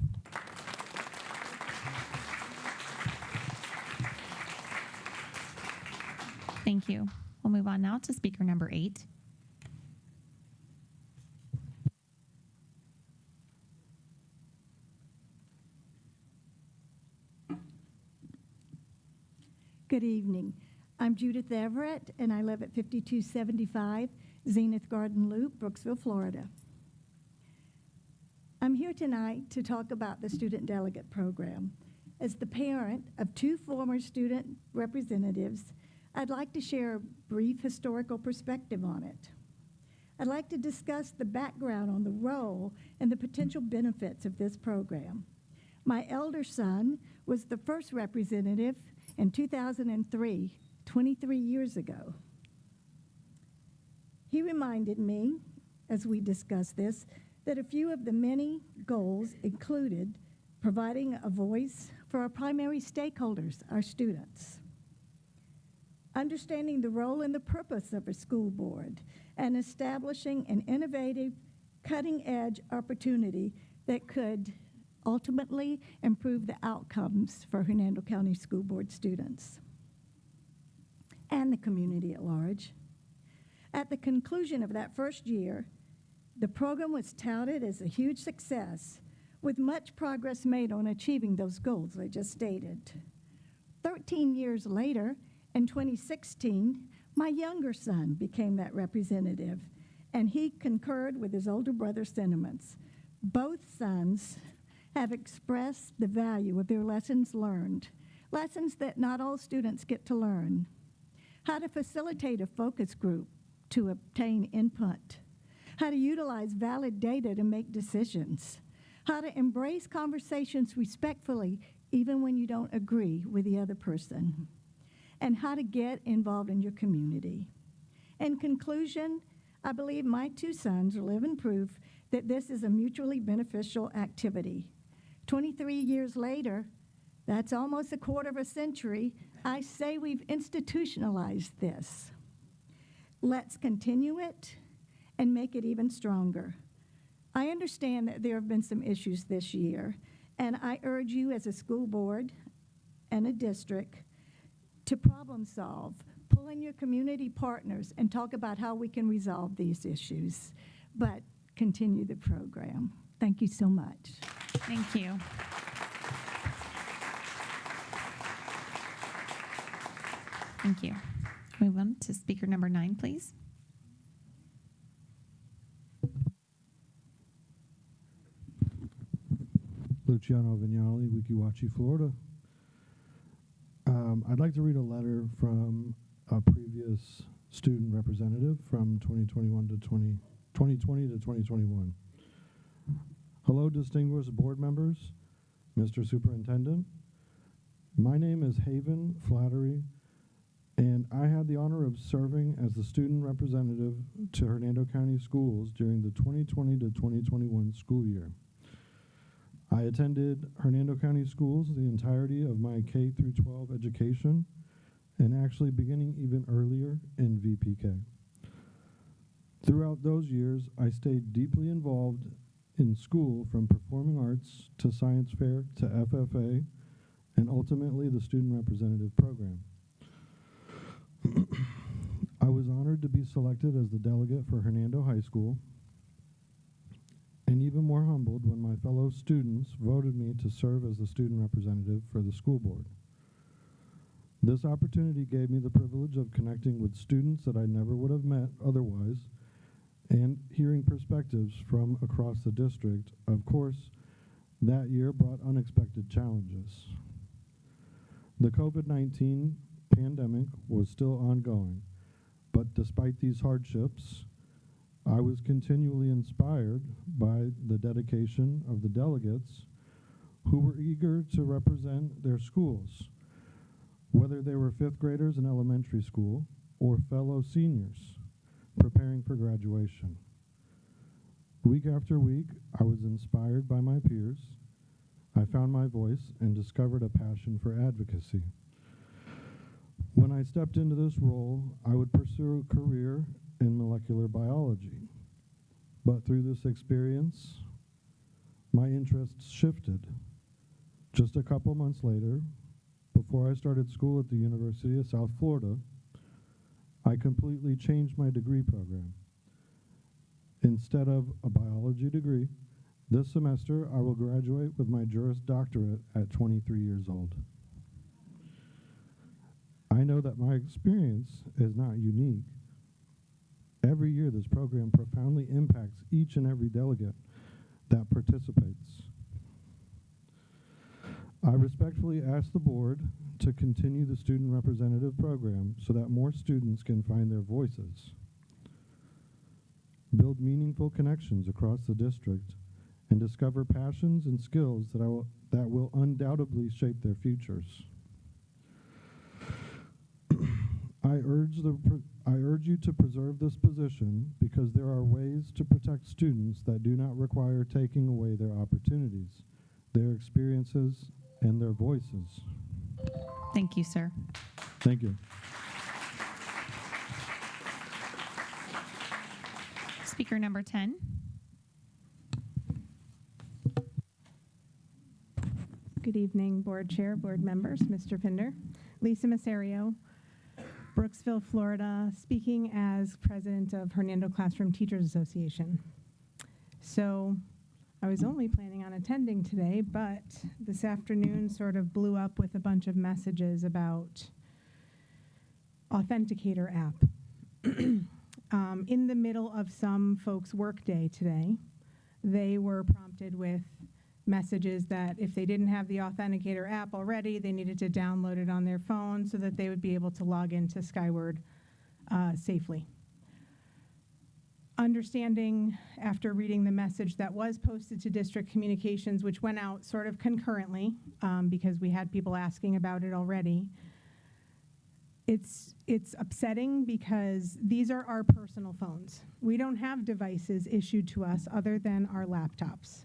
Thank you. We'll move on now to speaker number 8. Good evening. I'm Judith Everett, and I live at 5275 Zenith Garden Loop, Brooksville, Florida. I'm here tonight to talk about the Student Delegate Program. As the parent of 2 former student representatives, I'd like to share a brief historical perspective on it. I'd like to discuss the background on the role and the potential benefits of this program. My elder son was the first representative in 2003, 23 years ago. He reminded me, as we discussed this, that a few of the many goals included providing a voice for our primary stakeholders, our students, understanding the role and the purpose of a school board, and establishing an innovative, cutting-edge opportunity that could ultimately improve the outcomes for Hernando County School Board students and the community at large. At the conclusion of that first year, the program was touted as a huge success, with much progress made on achieving those goals I just stated. 13 years later, in 2016, my younger son became that representative, and he concurred with his older brother's sentiments. Both sons have expressed the value of their lessons learned, lessons that not all students get to learn. How to facilitate a focus group to obtain input, how to utilize valid data to make decisions, how to embrace conversations respectfully even when you don't agree with the other person, and how to get involved in your community. In conclusion, I believe my two sons are living proof that this is a mutually beneficial activity. 23 years later, that's almost a quarter of a century, I say we've institutionalized this. Let's continue it and make it even stronger. I understand that there have been some issues this year, and I urge you as a school board and a district to problem solve, pull in your community partners, and talk about how we can resolve these issues, but continue the program. Thank you so much. Thank you. Thank you. Move on to speaker number 9, please. Luciano Vignali, Wekiwachi, Florida. I'd like to read a letter from a previous student representative from 2020 to 2021. Hello, distinguished board members, Mr. Superintendent. My name is Haven Flattery, and I had the honor of serving as the student representative to Hernando County Schools during the 2020 to 2021 school year. I attended Hernando County Schools the entirety of my K through 12 education, and actually beginning even earlier in VPK. Throughout those years, I stayed deeply involved in school, from performing arts to science fair to FFA, and ultimately the student representative program. I was honored to be selected as the delegate for Hernando High School, and even more humbled when my fellow students voted me to serve as the student representative for the school board. This opportunity gave me the privilege of connecting with students that I never would have met otherwise, and hearing perspectives from across the district. Of course, that year brought unexpected challenges. The COVID-19 pandemic was still ongoing, but despite these hardships, I was continually inspired by the dedication of the delegates who were eager to represent their schools, whether they were fifth graders in elementary school or fellow seniors preparing for graduation. Week after week, I was inspired by my peers. I found my voice and discovered a passion for advocacy. When I stepped into this role, I would pursue a career in molecular biology. But through this experience, my interests shifted. Just a couple months later, before I started school at the University of South Florida, I completely changed my degree program. Instead of a biology degree, this semester I will graduate with my Juris Doctorate at 23 years old. I know that my experience is not unique. Every year, this program profoundly impacts each and every delegate that participates. I respectfully ask the board to continue the student representative program so that more students can find their voices, build meaningful connections across the district, and discover passions and skills that will undoubtedly shape their futures. I urge you to preserve this position because there are ways to protect students that do not require taking away their opportunities, their experiences, and their voices. Thank you, sir. Thank you. Speaker number 10. Good evening, board chair, board members, Mr. Pinder. Lisa Masario, Brooksville, Florida, speaking as president of Hernando Classroom Teachers Association. So I was only planning on attending today, but this afternoon sort of blew up with a bunch of messages about Authenticator app. In the middle of some folks' workday today, they were prompted with messages that if they didn't have the Authenticator app already, they needed to download it on their phone so that they would be able to log into Skyward safely. Understanding after reading the message that was posted to district communications, which went out sort of concurrently because we had people asking about it already, it's upsetting because these are our personal phones. We don't have devices issued to us other than our laptops.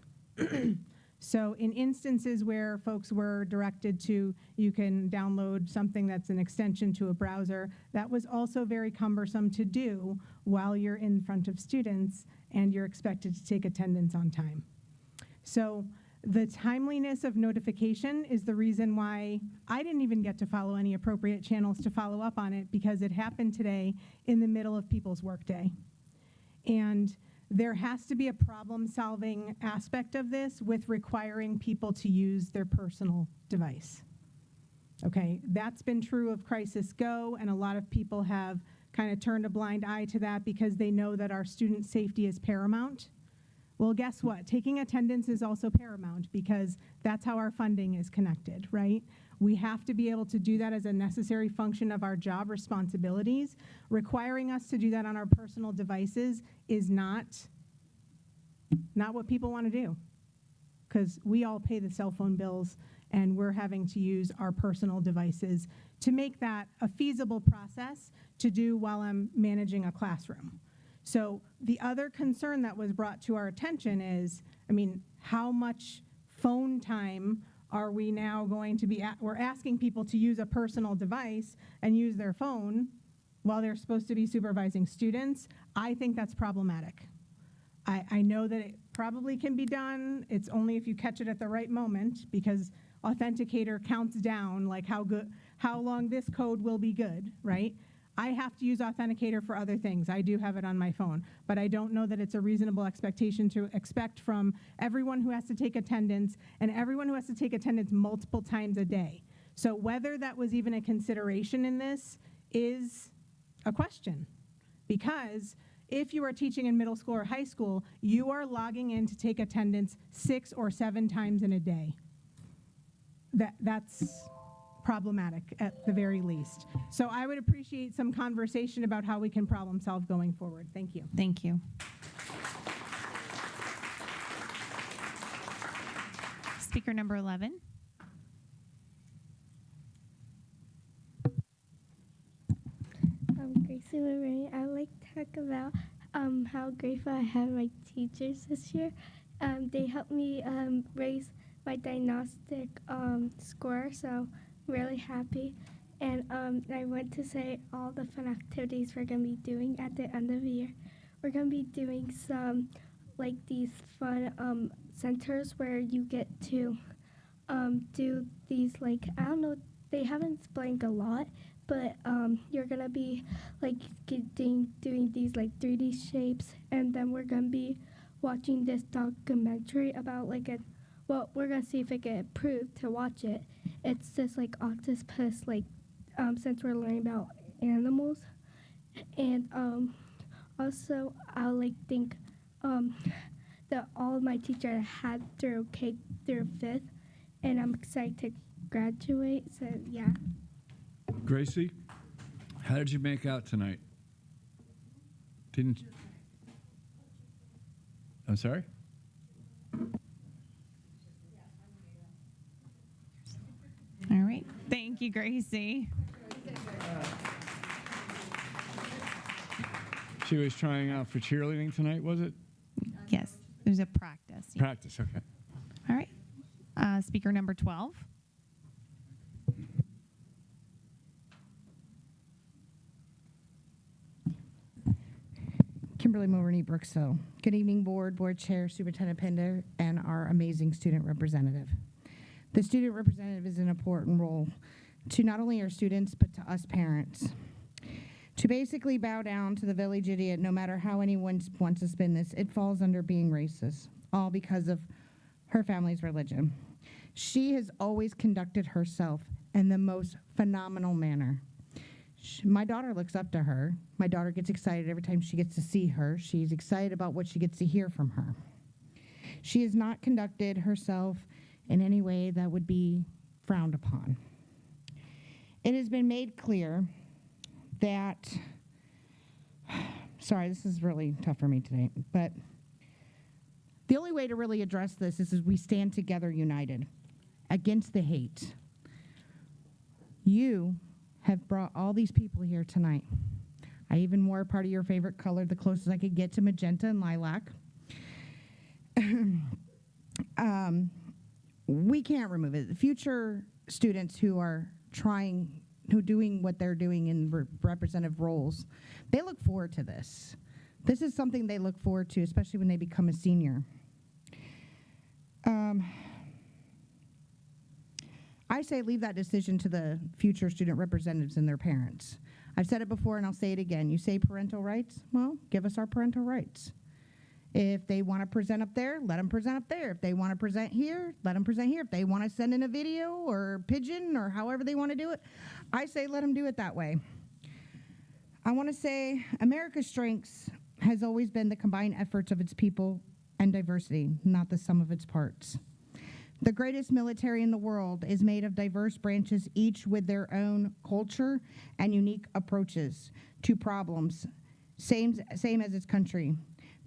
So in instances where folks were directed to, you can download something that's an extension to a browser, that was also very cumbersome to do while you're in front of students and you're expected to take attendance on time. So the timeliness of notification is the reason why I didn't even get to follow any appropriate channels to follow up on it, because it happened today in the middle of people's workday. And there has to be a problem-solving aspect of this with requiring people to use their personal device. Okay, that's been true of Crisis Go, and a lot of people have kind of turned a blind eye to that because they know that our student safety is paramount. Well, guess what? Taking attendance is also paramount because that's how our funding is connected, right? We have to be able to do that as a necessary function of our job responsibilities. Requiring us to do that on our personal devices is not what people want to do, because we all pay the cell phone bills and we're having to use our personal devices to make that a feasible process to do while I'm managing a classroom. So the other concern that was brought to our attention is, how much phone time are we now going to be we're asking people to use a personal device and use their phone while they're supposed to be supervising students. I think that's problematic. I know that it probably can be done. It's only if you catch it at the right moment, because Authenticator counts down like how long this code will be good, right? I have to use Authenticator for other things. I do have it on my phone, but I don't know that it's a reasonable expectation to expect from everyone who has to take attendance and everyone who has to take attendance multiple times a day. So whether that was even a consideration in this is a question, because if you are teaching in middle school or high school, you are logging in to take attendance 6 or 7 times in a day. That's problematic at the very least. So I would appreciate some conversation about how we can problem solve going forward. Thank you. Thank you. Speaker number 11. Gracie Lorraine. I would like to talk about how grateful I have my teachers this year. They helped me raise my diagnostic score, so really happy. And I want to say all the fun activities we're going to be doing at the end of the year. We're going to be doing some like these fun centers where you get to do these, like, I don't know, they haven't explained a lot, but you're going to be like doing these like 3D shapes, and then we're going to be watching this documentary about like we're going to see if it get approved to watch it. It's this like octopus, like since we're learning about animals. And also I'll like think that all of my teachers had through K through 5th, and I'm excited to graduate, so yeah. Gracie, how did you make out tonight? I'm sorry? All right. Thank you, Gracie. She was trying out for cheerleading tonight, was it? Yes, there's a practice. Yeah. Practice, okay. All right. Speaker number 12. Kimberly Mulroney, Brooksville. Good evening, board chair, Superintendent Pender, and our amazing student representative. The student representative is an important role to not only our students, but to us parents. To basically bow down to the village idiot, no matter how anyone wants to spin this, it falls under being racist, all because of her family's religion. She has always conducted herself in the most phenomenal manner. My daughter looks up to her. My daughter gets excited every time she gets to see her. She's excited about what she gets to hear from her. She has not conducted herself in any way that would be frowned upon. It has been made clear that, sorry, this is really tough for me today, but the only way to really address this is we stand together united against the hate. You have brought all these people here tonight. I even wore a part of your favorite color, the closest I could get to magenta and lilac. We can't remove it. The future students who are doing what they're doing in representative roles, they look forward to this. This is something they look forward to, especially when they become a senior. I say leave that decision to the future student representatives and their parents. I've said it before and I'll say it again. You say parental rights? Well, give us our parental rights. If they want to present up there, let them present up there. If they want to present here, let them present here. If they want to send in a video or pigeon or however they want to do it, I say let them do it that way. I want to say America's strengths has always been the combined efforts of its people and diversity, not the sum of its parts. The greatest military in the world is made of diverse branches, each with their own culture and unique approaches to problems, same as its country,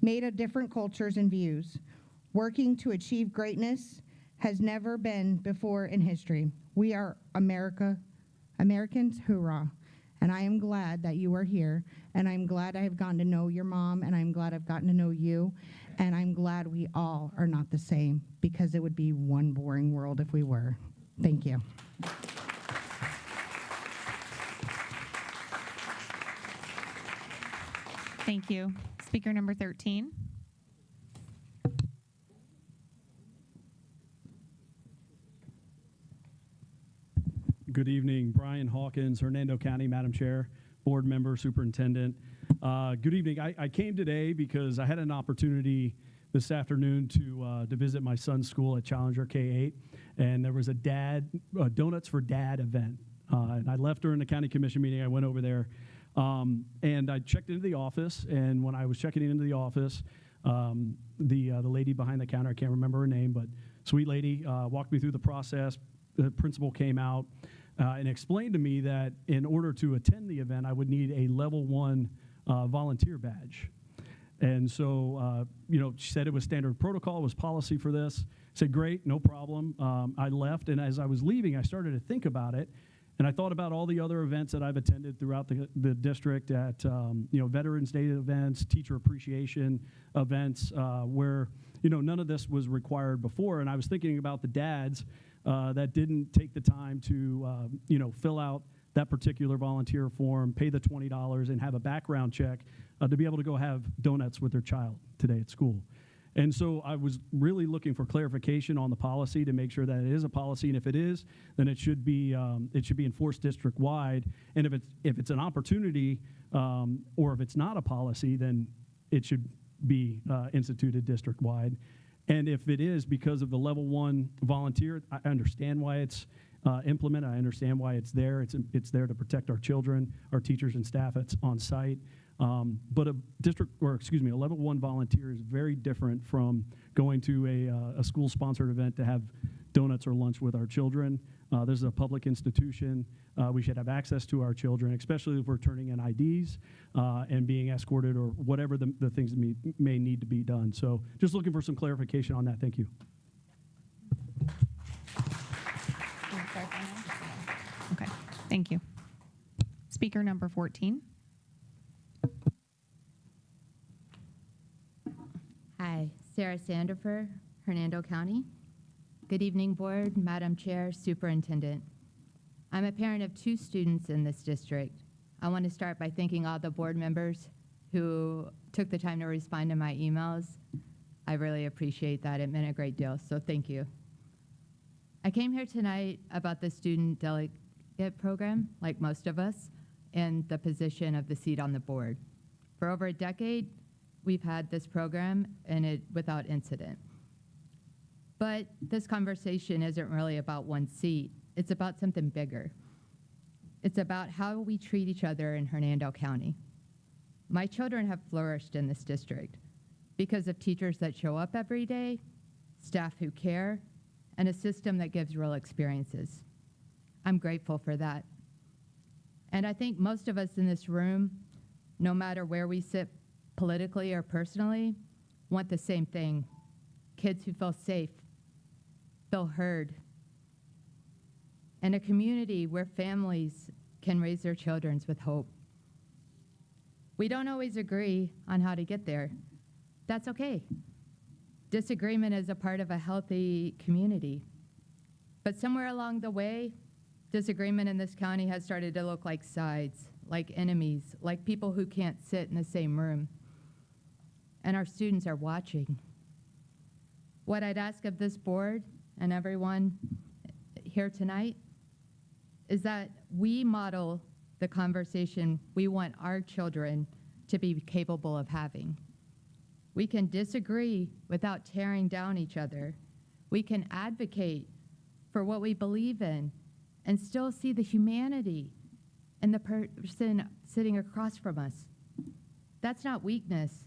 made of different cultures and views. Working to achieve greatness has never been before in history. We are Americans, hoorah. And I am glad that you are here, and I'm glad I have gotten to know your mom, and I'm glad I've gotten to know you, and I'm glad we all are not the same, because it would be one boring world if we were. Thank you. Thank you. Speaker number 13. Good evening, Brian Hawkins, Hernando County, Madam Chair, board member, superintendent. Good evening. I came today because I had an opportunity this afternoon to visit my son's school at Challenger K-8, and there was a Donuts for Dad event. And I left during the county commission meeting. I went over there, and I checked into the office. And when I was checking into the office, the lady behind the counter, I can't remember her name, but sweet lady, walked me through the process. The principal came out and explained to me that in order to attend the event, I would need a level 1 volunteer badge. And so, she said it was standard protocol, it was policy for this. I said, great, no problem. I left, and as I was leaving, I started to think about it, and I thought about all the other events that I've attended throughout the district at, Veterans Day events, teacher appreciation events, where, none of this was required before. And I was thinking about the dads that didn't take the time to, fill out that particular volunteer form, pay the $20, and have a background check to be able to go have donuts with their child today at school. And so I was really looking for clarification on the policy to make sure that it is a policy, and if it is, then it should be enforced district-wide. And if it's an opportunity, or if it's not a policy, then it should be instituted district-wide. And if it is because of the level 1 volunteer, I understand why it's implemented. I understand why it's there. It's there to protect our children, our teachers and staff that's on site. But a level 1 volunteer is very different from going to a school-sponsored event to have donuts or lunch with our children. This is a public institution. We should have access to our children, especially if we're turning in IDs and being escorted or whatever the things that may need to be done. So just looking for some clarification on that. Thank you. Okay, thank you. Speaker number 14. Hi, Sarah Sandifer, Hernando County. Good evening, board, Madam Chair, Superintendent. I'm a parent of 2 students in this district. I want to start by thanking all the board members who took the time to respond to my emails. I really appreciate that. It meant a great deal, so thank you. I came here tonight about the student delegate program, like most of us, and the position of the seat on the board. For over a decade, we've had this program, and it without incident. But this conversation isn't really about one seat. It's about something bigger. It's about how we treat each other in Hernando County. My children have flourished in this district because of teachers that show up every day, staff who care, and a system that gives real experiences. I'm grateful for that. And I think most of us in this room, no matter where we sit politically or personally, want the same thing. Kids who feel safe, feel heard, and a community where families can raise their children with hope. We don't always agree on how to get there. That's okay. Disagreement is a part of a healthy community. But somewhere along the way, disagreement in this county has started to look like sides, like enemies, like people who can't sit in the same room. And our students are watching. What I'd ask of this board and everyone here tonight is that we model the conversation we want our children to be capable of having. We can disagree without tearing down each other. We can advocate for what we believe in and still see the humanity in the person sitting across from us. That's not weakness.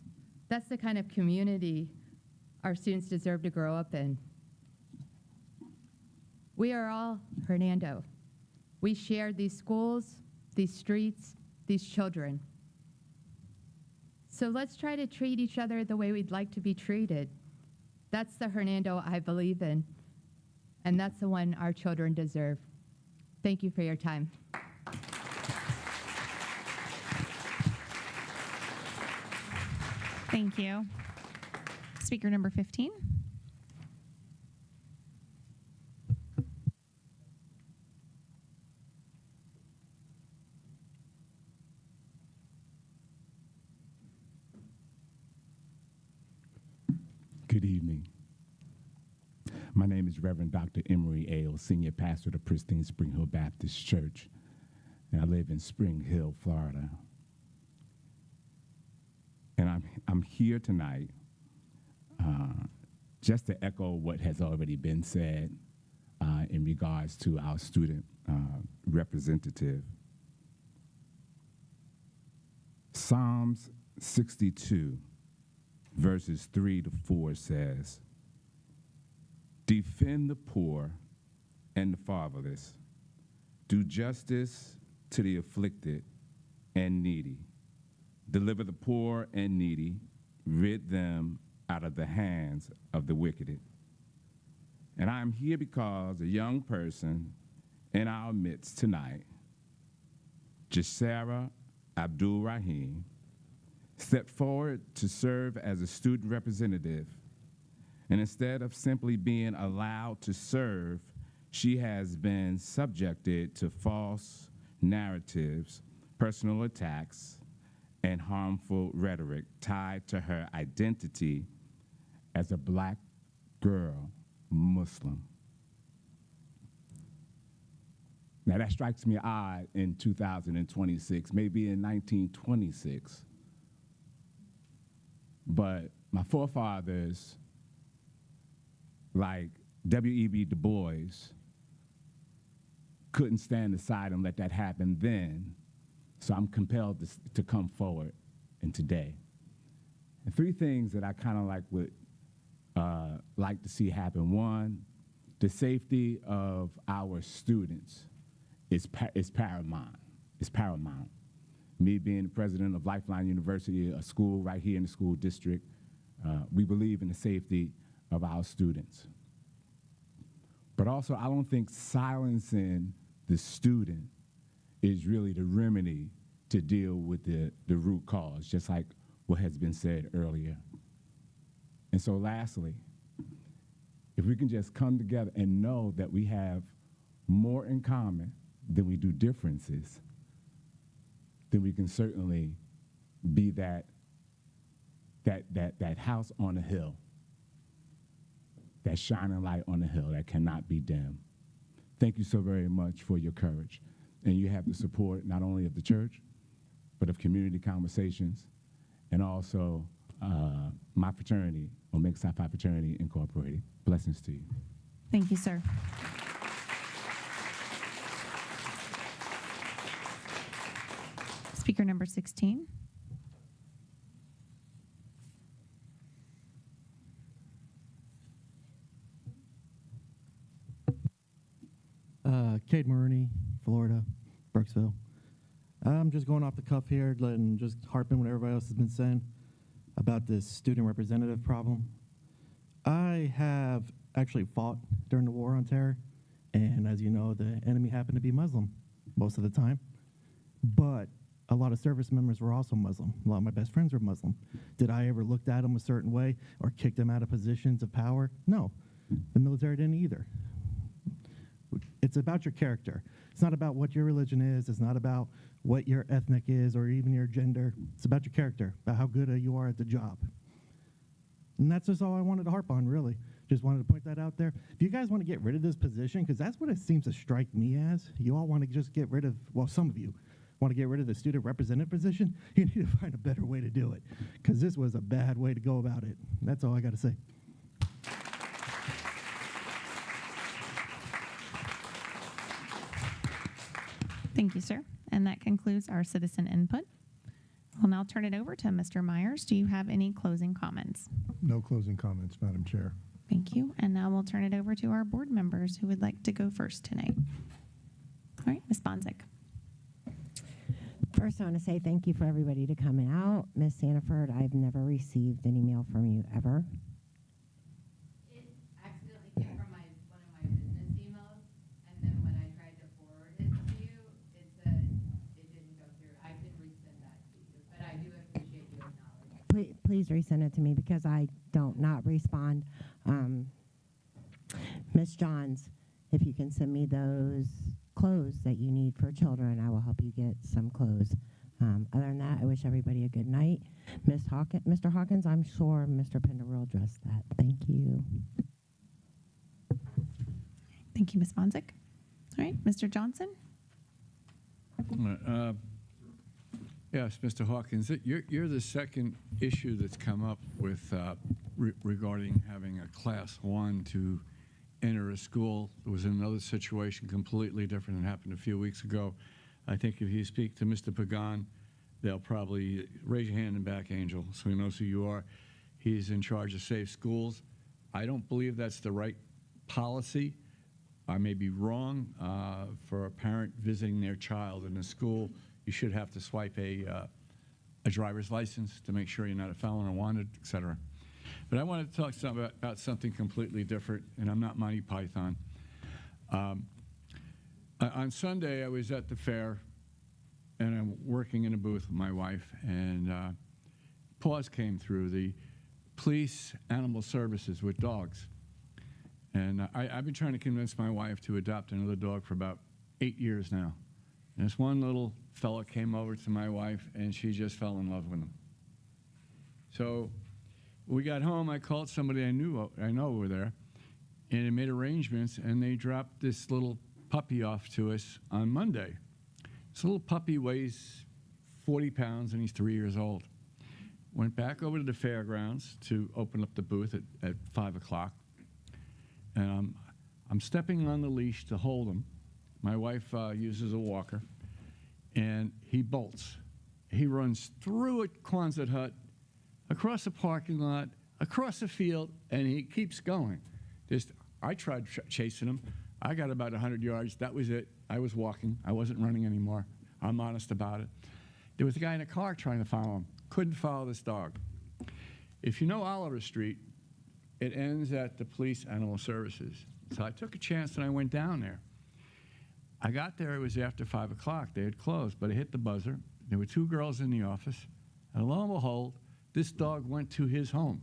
That's the kind of community our students deserve to grow up in. We are all Hernando. We share these schools, these streets, these children. So let's try to treat each other the way we'd like to be treated. That's the Hernando I believe in, and that's the one our children deserve. Thank you for your time. Thank you. Speaker number 15. Good evening. My name is Reverend Dr. Emery Ailes, Senior Pastor of the Pristine Spring Hill Baptist Church, and I live in Spring Hill, Florida. And I'm here tonight just to echo what has already been said in regards to our student representative. Psalms 62, verses 3 to 4 says, "Defend the poor and the fatherless. Do justice to the afflicted and needy. Deliver the poor and needy. Rid them out of the hands of the wicked." And I'm here because a young person in our midst tonight, Jasara Abdul Rahim, stepped forward to serve as a student representative. And instead of simply being allowed to serve, she has been subjected to false narratives, personal attacks, and harmful rhetoric tied to her identity as a black girl Muslim. Now that strikes me odd in 2026, maybe in 1926. But my forefathers, like W.E.B. Du Bois, couldn't stand aside and let that happen then. So I'm compelled to come forward and today. And three things that I kind of would like to see happen. One, the safety of our students is paramount. It's paramount. Me being the president of Lifeline University, a school right here in the school district, we believe in the safety of our students. But also, I don't think silencing the student is really the remedy to deal with the root cause, just like what has been said earlier. And so lastly, if we can just come together and know that we have more in common than we do differences, then we can certainly be that house on the hill, that shining light on the hill that cannot be dimmed. Thank you so very much for your courage. And you have the support not only of the church, but of Community Conversations, and also my fraternity, Omega Psi Phi Fraternity Incorporated. Blessings to you. Thank you, sir. Speaker number 16. Cade Maroney, Florida, Brooksville. I'm just going off the cuff here, letting just harping what everybody else has been saying about this student representative problem. I have actually fought during the War on Terror, and as you know, the enemy happened to be Muslim most of the time. but a lot of service members were also Muslim. A lot of my best friends were Muslim. Did I ever look at them a certain way or kick them out of positions of power? No. The military didn't either. It's about your character. It's not about what your religion is. It's not about what your ethnic is or even your gender. It's about your character, about how good you are at the job. And that's just all I wanted to harp on, really. Just wanted to point that out there. If you guys want to get rid of this position, because that's what it seems to strike me as, you all want to just get rid of, well, some of you want to get rid of the student representative position, you need to find a better way to do it, because this was a bad way to go about it. That's all I got to say. Thank you, sir. And that concludes our citizen input. We'll now turn it over to Mr. Myers. Do you have any closing comments? No closing comments, Madam Chair. Thank you. And now we'll turn it over to our board members who would like to go first tonight. All right, Ms. Bonzik. First, I want to say thank you for everybody to coming out. Ms. Sanford, I've never received an email from you ever. It accidentally came from one of my business emails, and then when I tried to forward it to you, it said it didn't go through. I can resend that to you, but I do appreciate you acknowledging. Please resend it to me because I don't not respond. Ms. Johns, if you can send me those clothes that you need for children, I will help you get some clothes. Other than that, I wish everybody a good night. Mr. Hawkins, I'm sure Mr. Pender will address that. Thank you. Thank you, Ms. Bonzik. All right, Mr. Johnson. Yes, Mr. Hawkins, you're the second issue that's come up with regarding having a Class 1 to enter a school. There was another situation completely different that happened a few weeks ago. I think if you speak to Mr. Pagan, they'll probably raise your hand and back, Angel, so he knows who you are. He's in charge of safe schools. I don't believe that's the right policy. I may be wrong. For a parent visiting their child in a school, you should have to swipe a driver's license to make sure you're not a felon or wanted, et cetera. But I wanted to talk about something completely different, and I'm not Monty Python. On Sunday, I was at the fair, and I'm working in a booth with my wife, and pause came through, the police animal services with dogs. And I've been trying to convince my wife to adopt another dog for about 8 years now. And this one little fella came over to my wife, and she just fell in love with him. So we got home, I called somebody I know were there, and they made arrangements, and they dropped this little puppy off to us on Monday. This little puppy weighs 40 pounds, and he's 3 years old. Went back over to the fairgrounds to open up the booth at 5 o'clock, and I'm stepping on the leash to hold him. My wife uses a walker, and he bolts. He runs through a Quonset hut, across a parking lot, across a field, and he keeps going. I tried chasing him. I got about 100 yards. That was it. I was walking. I wasn't running anymore. I'm honest about it. There was a guy in a car trying to follow him. Couldn't follow this dog. If you know Oliver Street, it ends at the police animal services. So I took a chance and I went down there. I got there, it was after 5 o'clock. They had closed, but I hit the buzzer. There were 2 girls in the office, and lo and behold, this dog went to his home.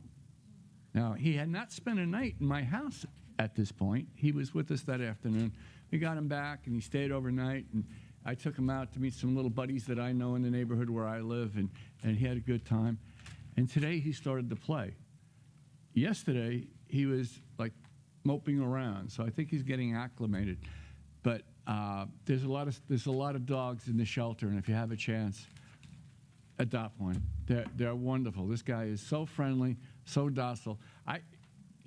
Now, he had not spent a night in my house at this point. He was with us that afternoon. We got him back, and he stayed overnight, and I took him out to meet some little buddies that I know in the neighborhood where I live, and he had a good time. And today, he started to play. Yesterday, he was, like, moping around, so I think he's getting acclimated. But there's a lot of dogs in the shelter, and if you have a chance, adopt one. They're wonderful. This guy is so friendly, so docile.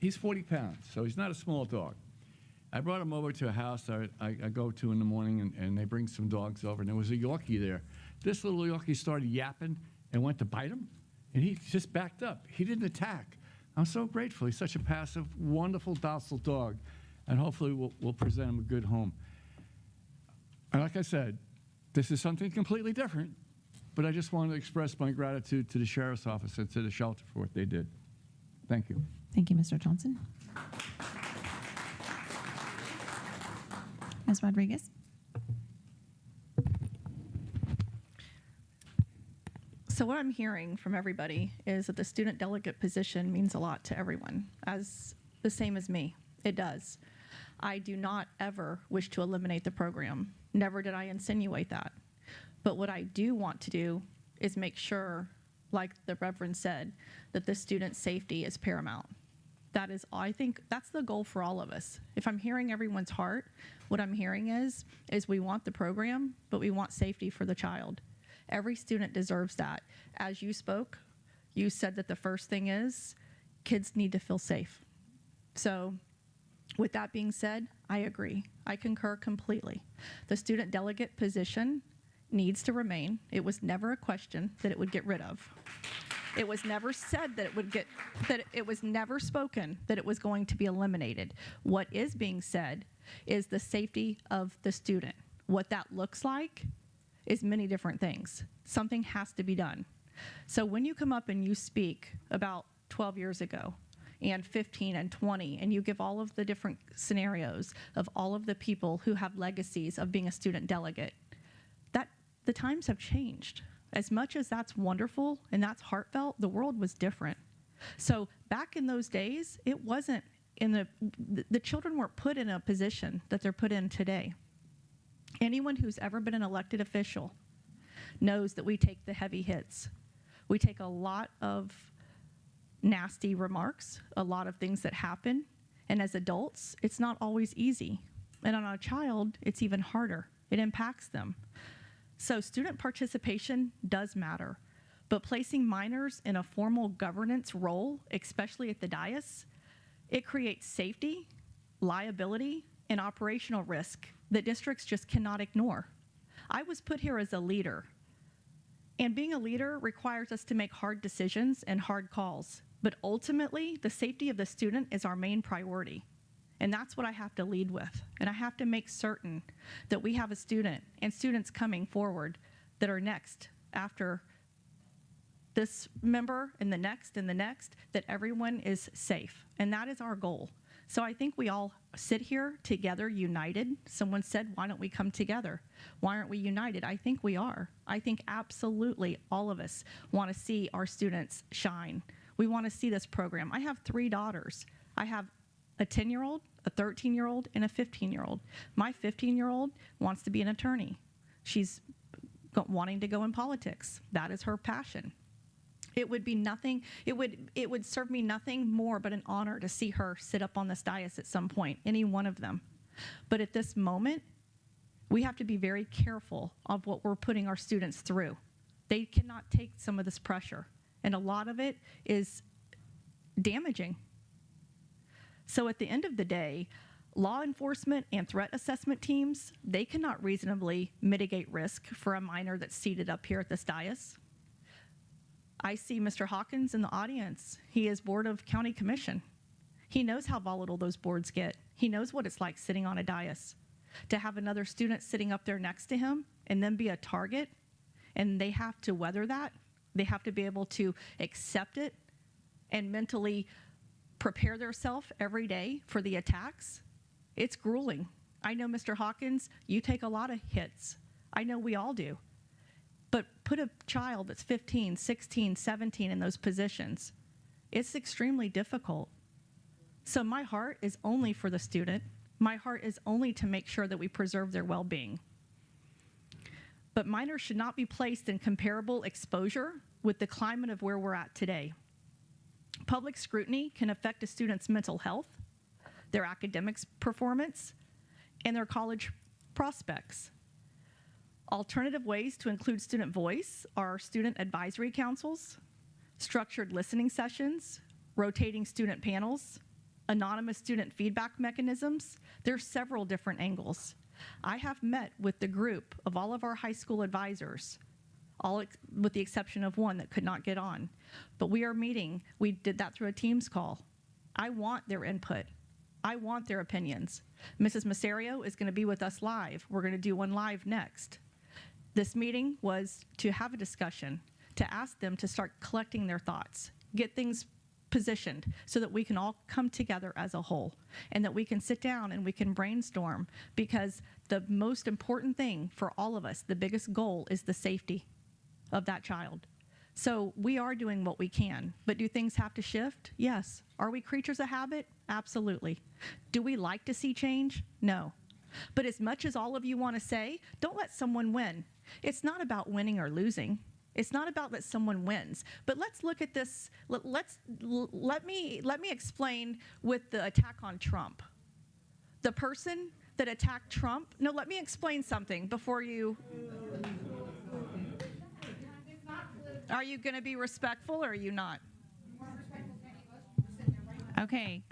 He's 40 pounds, so he's not a small dog. I brought him over to a house that I go to in the morning, and they bring some dogs over, and there was a Yorkie there. This little Yorkie started yapping and went to bite him, and he just backed up. He didn't attack. I'm so grateful. He's such a passive, wonderful, docile dog, and hopefully we'll present him a good home. And like I said, this is something completely different, but I just wanted to express my gratitude to the Sheriff's Office and to the shelter for what they did. Thank you. Thank you, Mr. Johnson. Ms. Rodriguez. So what I'm hearing from everybody is that the student delegate position means a lot to everyone, as the same as me. It does. I do not ever wish to eliminate the program. Never did I insinuate that. But what I do want to do is make sure, like the Reverend said, that the student safety is paramount. That is, I think that's the goal for all of us. If I'm hearing everyone's heart, what I'm hearing is we want the program, but we want safety for the child. Every student deserves that. As you spoke, you said that the first thing is kids need to feel safe. So with that being said, I agree. I concur completely. The student delegate position needs to remain. It was never a question that it would get rid of. It was never said that it was never spoken that it was going to be eliminated. What is being said is the safety of the student. What that looks like is many different things. Something has to be done. So when you come up and you speak about 12 years ago and 15 and 20, and you give all of the different scenarios of all of the people who have legacies of being a student delegate, that the times have changed. As much as that's wonderful and that's heartfelt, the world was different. So back in those days, it wasn't in the children weren't put in a position that they're put in today. Anyone who's ever been an elected official knows that we take the heavy hits. We take a lot of nasty remarks, a lot of things that happen, and as adults, it's not always easy. And on a child, it's even harder. It impacts them. So student participation does matter, but placing minors in a formal governance role, especially at the dais, it creates safety, liability, and operational risk that districts just cannot ignore. I was put here as a leader, and being a leader requires us to make hard decisions and hard calls, but ultimately, the safety of the student is our main priority. And that's what I have to lead with. And I have to make certain that we have a student and students coming forward that are next after this member and the next, that everyone is safe. And that is our goal. So I think we all sit here together, united. Someone said, why don't we come together? Why aren't we united? I think we are. I think absolutely all of us want to see our students shine. We want to see this program. I have 3 daughters. I have a 10-year-old, a 13-year-old, and a 15-year-old. My 15-year-old wants to be an attorney. She's wanting to go in politics. That is her passion. It would be nothing, it would serve me nothing more but an honor to see her sit up on this dais at some point, any one of them. But at this moment, we have to be very careful of what we're putting our students through. They cannot take some of this pressure, and a lot of it is damaging. So at the end of the day, law enforcement and threat assessment teams, they cannot reasonably mitigate risk for a minor that's seated up here at this dais. I see Mr. Hawkins in the audience. He is board of county commission. He knows how volatile those boards get. He knows what it's like sitting on a dais. To have another student sitting up there next to him and then be a target, and they have to weather that. They have to be able to accept it and mentally prepare themselves every day for the attacks. It's grueling. I know, Mr. Hawkins, you take a lot of hits. I know we all do. But put a child that's 15, 16, 17 in those positions. It's extremely difficult. So my heart is only for the student. My heart is only to make sure that we preserve their well-being. But minors should not be placed in comparable exposure with the climate of where we're at today. Public scrutiny can affect a student's mental health, their academics performance, and their college prospects. Alternative ways to include student voice are student advisory councils, structured listening sessions, rotating student panels, anonymous student feedback mechanisms. There's several different angles. I have met with the group of all of our high school advisors, all with the exception of one that could not get on. But we are meeting. We did that through a Teams call. I want their input. I want their opinions. Mrs. Masario is going to be with us live. We're going to do one live next. This meeting was to have a discussion, to ask them to start collecting their thoughts, get things positioned so that we can all come together as a whole and that we can sit down and we can brainstorm, because the most important thing for all of us, the biggest goal, is the safety of that child. So we are doing what we can, but do things have to shift? Yes. Are we creatures of habit? Absolutely. Do we like to see change? No. But as much as all of you want to say, don't let someone win. It's not about winning or losing. It's not about that someone wins. But let's look at this. Let me explain with the attack on Trump. The person that attacked Trump. No, let me explain something before you. Are you going to be respectful or are you not? Okay.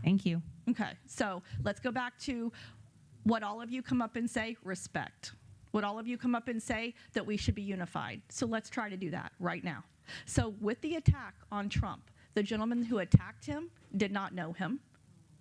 Thank you. Okay, so let's go back to what all of you come up and say, respect. What all of you come up and say, that we should be unified. So let's try to do that right now. So with the attack on Trump, the gentleman who attacked him did not know him.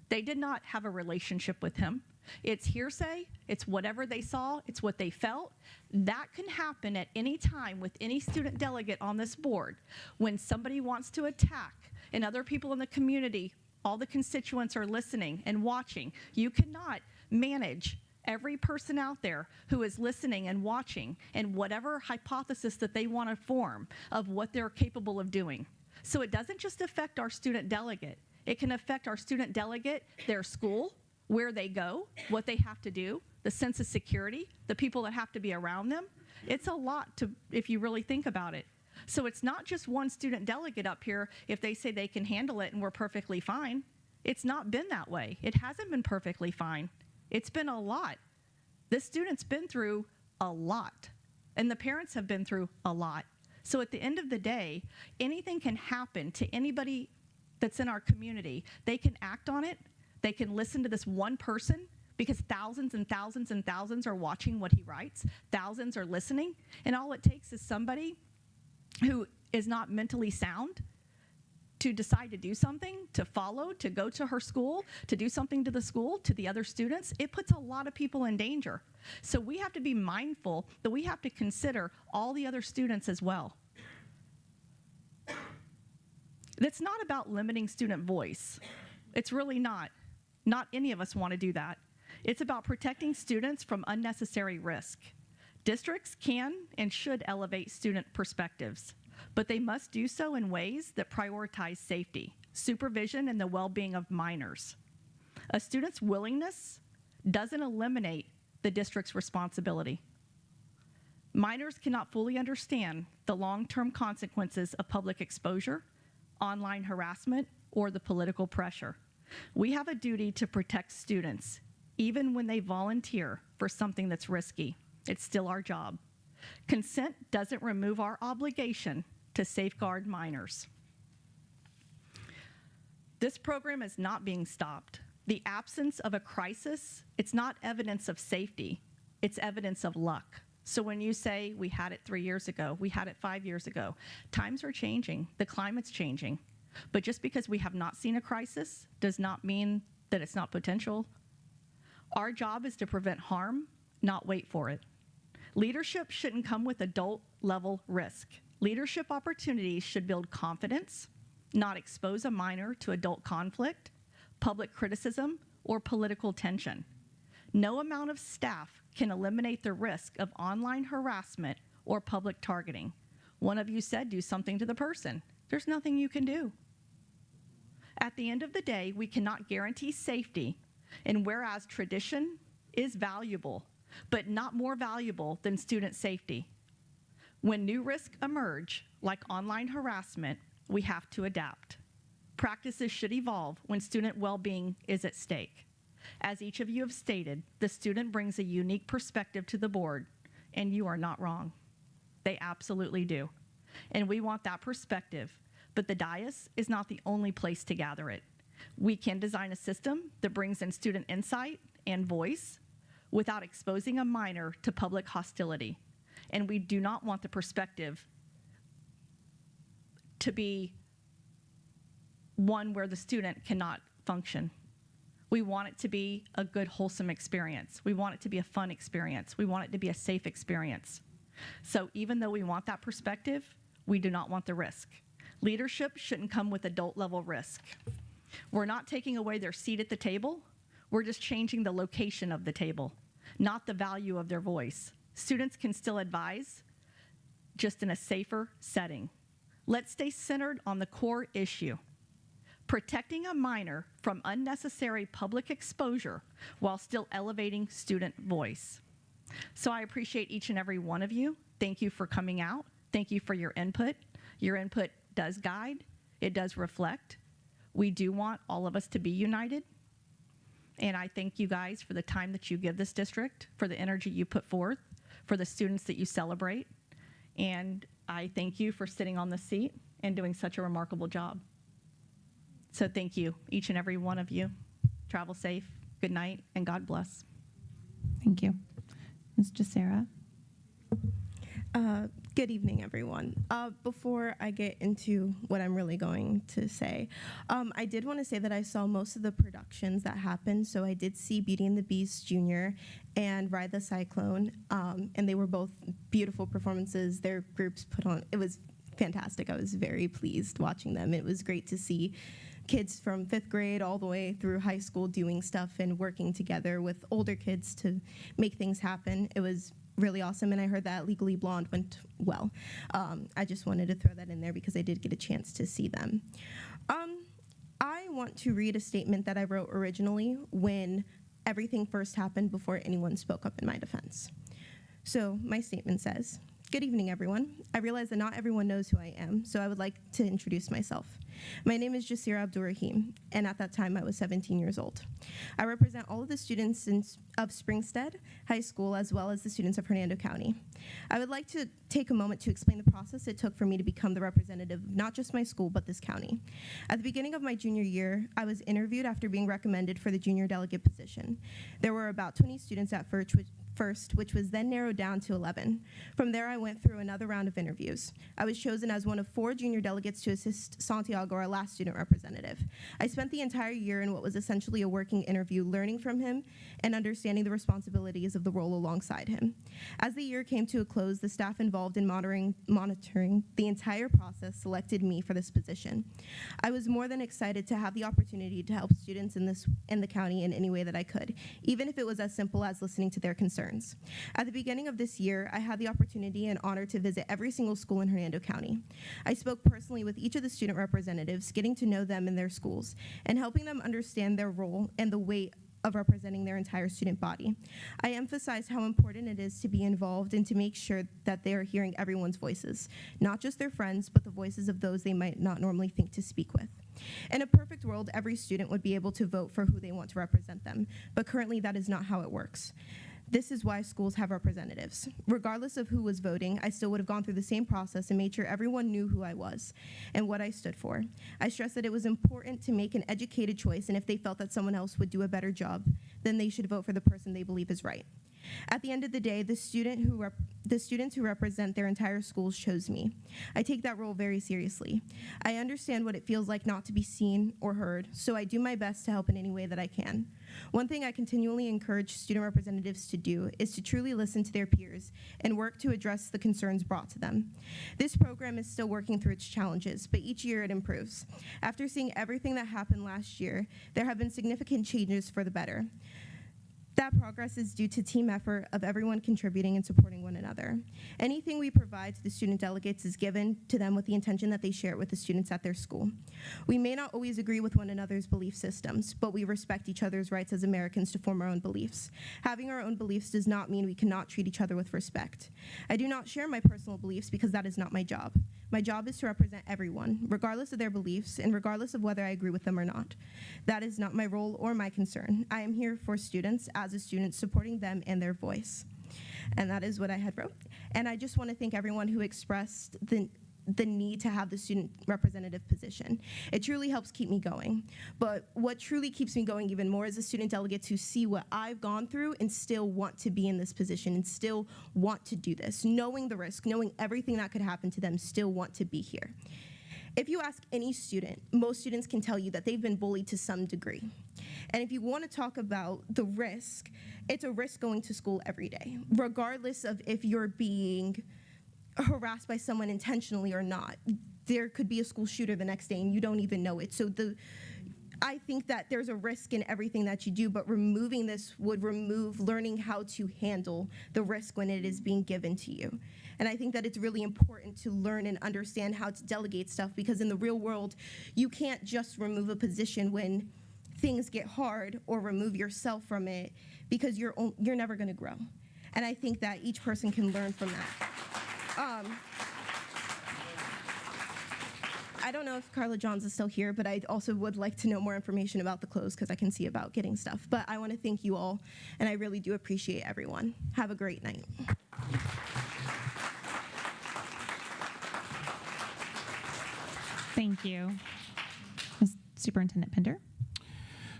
They did not have a relationship with him. It's hearsay, it's whatever they saw, it's what they felt. That can happen at any time with any student delegate on this board. When somebody wants to attack and other people in the community, all the constituents are listening and watching. You cannot manage every person out there who is listening and watching and whatever hypothesis that they want to form of what they're capable of doing. So it doesn't just affect our student delegate. It can affect our student delegate, their school, where they go, what they have to do, the sense of security, the people that have to be around them. It's a lot to, if you really think about it. So it's not just one student delegate up here if they say they can handle it and we're perfectly fine. It's not been that way. It hasn't been perfectly fine. It's been a lot. This student's been through a lot, and the parents have been through a lot. So at the end of the day, anything can happen to anybody that's in our community. They can act on it. They can listen to this one person because thousands and thousands and thousands are watching what he writes. Thousands are listening. And all it takes is somebody who is not mentally sound to decide to do something, to follow, to go to her school, to do something to the school, to the other students. It puts a lot of people in danger. So we have to be mindful that we have to consider all the other students as well. It's not about limiting student voice. It's really not. Not any of us want to do that. It's about protecting students from unnecessary risk. Districts can and should elevate student perspectives, but they must do so in ways that prioritize safety, supervision, and the well-being of minors. A student's willingness doesn't eliminate the district's responsibility. Minors cannot fully understand the long-term consequences of public exposure, online harassment, or the political pressure. We have a duty to protect students, even when they volunteer for something that's risky. It's still our job. Consent doesn't remove our obligation to safeguard minors. This program is not being stopped. The absence of a crisis, it's not evidence of safety, it's evidence of luck. So when you say we had it 3 years ago, we had it 5 years ago, times are changing, the climate's changing. But just because we have not seen a crisis does not mean that it's not potential. Our job is to prevent harm, not wait for it. Leadership shouldn't come with adult-level risk. Leadership opportunities should build confidence, not expose a minor to adult conflict, public criticism, or political tension. No amount of staff can eliminate the risk of online harassment or public targeting. One of you said do something to the person. There's nothing you can do. At the end of the day, we cannot guarantee safety, and whereas tradition is valuable, but not more valuable than student safety. When new risks emerge, like online harassment, we have to adapt. Practices should evolve when student well-being is at stake. As each of you have stated, the student brings a unique perspective to the board, and you are not wrong. They absolutely do. And we want that perspective, but the dais is not the only place to gather it. We can design a system that brings in student insight and voice without exposing a minor to public hostility. And we do not want the perspective to be one where the student cannot function. We want it to be a good, wholesome experience. We want it to be a fun experience. We want it to be a safe experience. So even though we want that perspective, we do not want the risk. Leadership shouldn't come with adult-level risk. We're not taking away their seat at the table. We're just changing the location of the table, not the value of their voice. Students can still advise just in a safer setting. Let's stay centered on the core issue, protecting a minor from unnecessary public exposure while still elevating student voice. So I appreciate each and every one of you. Thank you for coming out. Thank you for your input. Your input does guide. It does reflect. We do want all of us to be united. And I thank you guys for the time that you give this district, for the energy you put forth, for the students that you celebrate. And I thank you for sitting on the seat and doing such a remarkable job. So thank you, each and every one of you. Travel safe, good night, and God bless. Thank you. Ms. Jacera? Good evening, everyone. Before I get into what I'm really going to say, I did want to say that I saw most of the productions that happened. So I did see Beauty and the Beast Jr. and Ride the Cyclone, and they were both beautiful performances. Their groups put on, it was fantastic. I was very pleased watching them. It was great to see kids from 5th grade all the way through high school doing stuff and working together with older kids to make things happen. It was really awesome, and I heard that Legally Blonde went well. I just wanted to throw that in there because I did get a chance to see them. I want to read a statement that I wrote originally when everything first happened before anyone spoke up in my defense. So my statement says, "Good evening, everyone. I realize that not everyone knows who I am, so I would like to introduce myself. My name is Jasira Abdurrahim, and at that time I was 17 years old. I represent all of the students of Springstead High School as well as the students of Hernando County. I would like to take a moment to explain the process it took for me to become the representative of not just my school, but this county. At the beginning of my junior year, I was interviewed after being recommended for the junior delegate position. There were about 20 students at first, which was then narrowed down to 11. From there, I went through another round of interviews. I was chosen as one of 4 junior delegates to assist Santiago, our last student representative. I spent the entire year in what was essentially a working interview, learning from him and understanding the responsibilities of the role alongside him. As the year came to a close, the staff involved in monitoring the entire process selected me for this position. I was more than excited to have the opportunity to help students in the county in any way that I could, even if it was as simple as listening to their concerns. At the beginning of this year, I had the opportunity and honor to visit every single school in Hernando County. I spoke personally with each of the student representatives, getting to know them and their schools, and helping them understand their role and the weight of representing their entire student body. I emphasized how important it is to be involved and to make sure that they are hearing everyone's voices, not just their friends, but the voices of those they might not normally think to speak with. In a perfect world, every student would be able to vote for who they want to represent them, but currently that is not how it works. This is why schools have representatives. Regardless of who was voting, I still would have gone through the same process and made sure everyone knew who I was and what I stood for. I stressed that it was important to make an educated choice, and if they felt that someone else would do a better job, then they should vote for the person they believe is right. At the end of the day, the students who represent their entire schools chose me. I take that role very seriously. I understand what it feels like not to be seen or heard, so I do my best to help in any way that I can. One thing I continually encourage student representatives to do is to truly listen to their peers and work to address the concerns brought to them. This program is still working through its challenges, but each year it improves. After seeing everything that happened last year, there have been significant changes for the better. That progress is due to team effort of everyone contributing and supporting one another. Anything we provide to the student delegates is given to them with the intention that they share it with the students at their school. We may not always agree with one another's belief systems, but we respect each other's rights as Americans to form our own beliefs. Having our own beliefs does not mean we cannot treat each other with respect. I do not share my personal beliefs because that is not my job. My job is to represent everyone, regardless of their beliefs and regardless of whether I agree with them or not. That is not my role or my concern. I am here for students, as a student, supporting them and their voice. And that is what I had wrote. And I just want to thank everyone who expressed the need to have the student representative position. It truly helps keep me going. But what truly keeps me going even more is the student delegates who see what I've gone through and still want to be in this position and still want to do this, knowing the risk, knowing everything that could happen to them, still want to be here. If you ask any student, most students can tell you that they've been bullied to some degree. And if you want to talk about the risk, it's a risk going to school every day, regardless of if you're being harassed by someone intentionally or not. There could be a school shooter the next day and you don't even know it. So I think that there's a risk in everything that you do, but removing this would remove learning how to handle the risk when it is being given to you. And I think that it's really important to learn and understand how to delegate stuff, because in the real world, you can't just remove a position when things get hard or remove yourself from it, because you're never going to grow. And I think that each person can learn from that. I don't know if Carla Johns is still here, but I also would like to know more information about the clothes, because I can see about getting stuff. But I want to thank you all, and I really do appreciate everyone. Have a great night. Thank you. Ms. Superintendent Pender?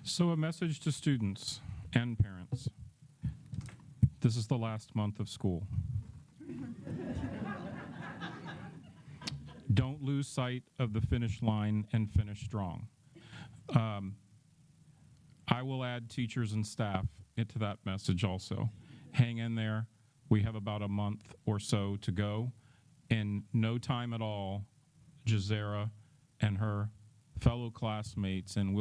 So a message to students and parents. This is the last month of school. Don't lose sight of the finish line and finish strong. I will add teachers and staff into that message also. Hang in there. We have about a month or so to go. In no time at all, Jazera and her fellow classmates, and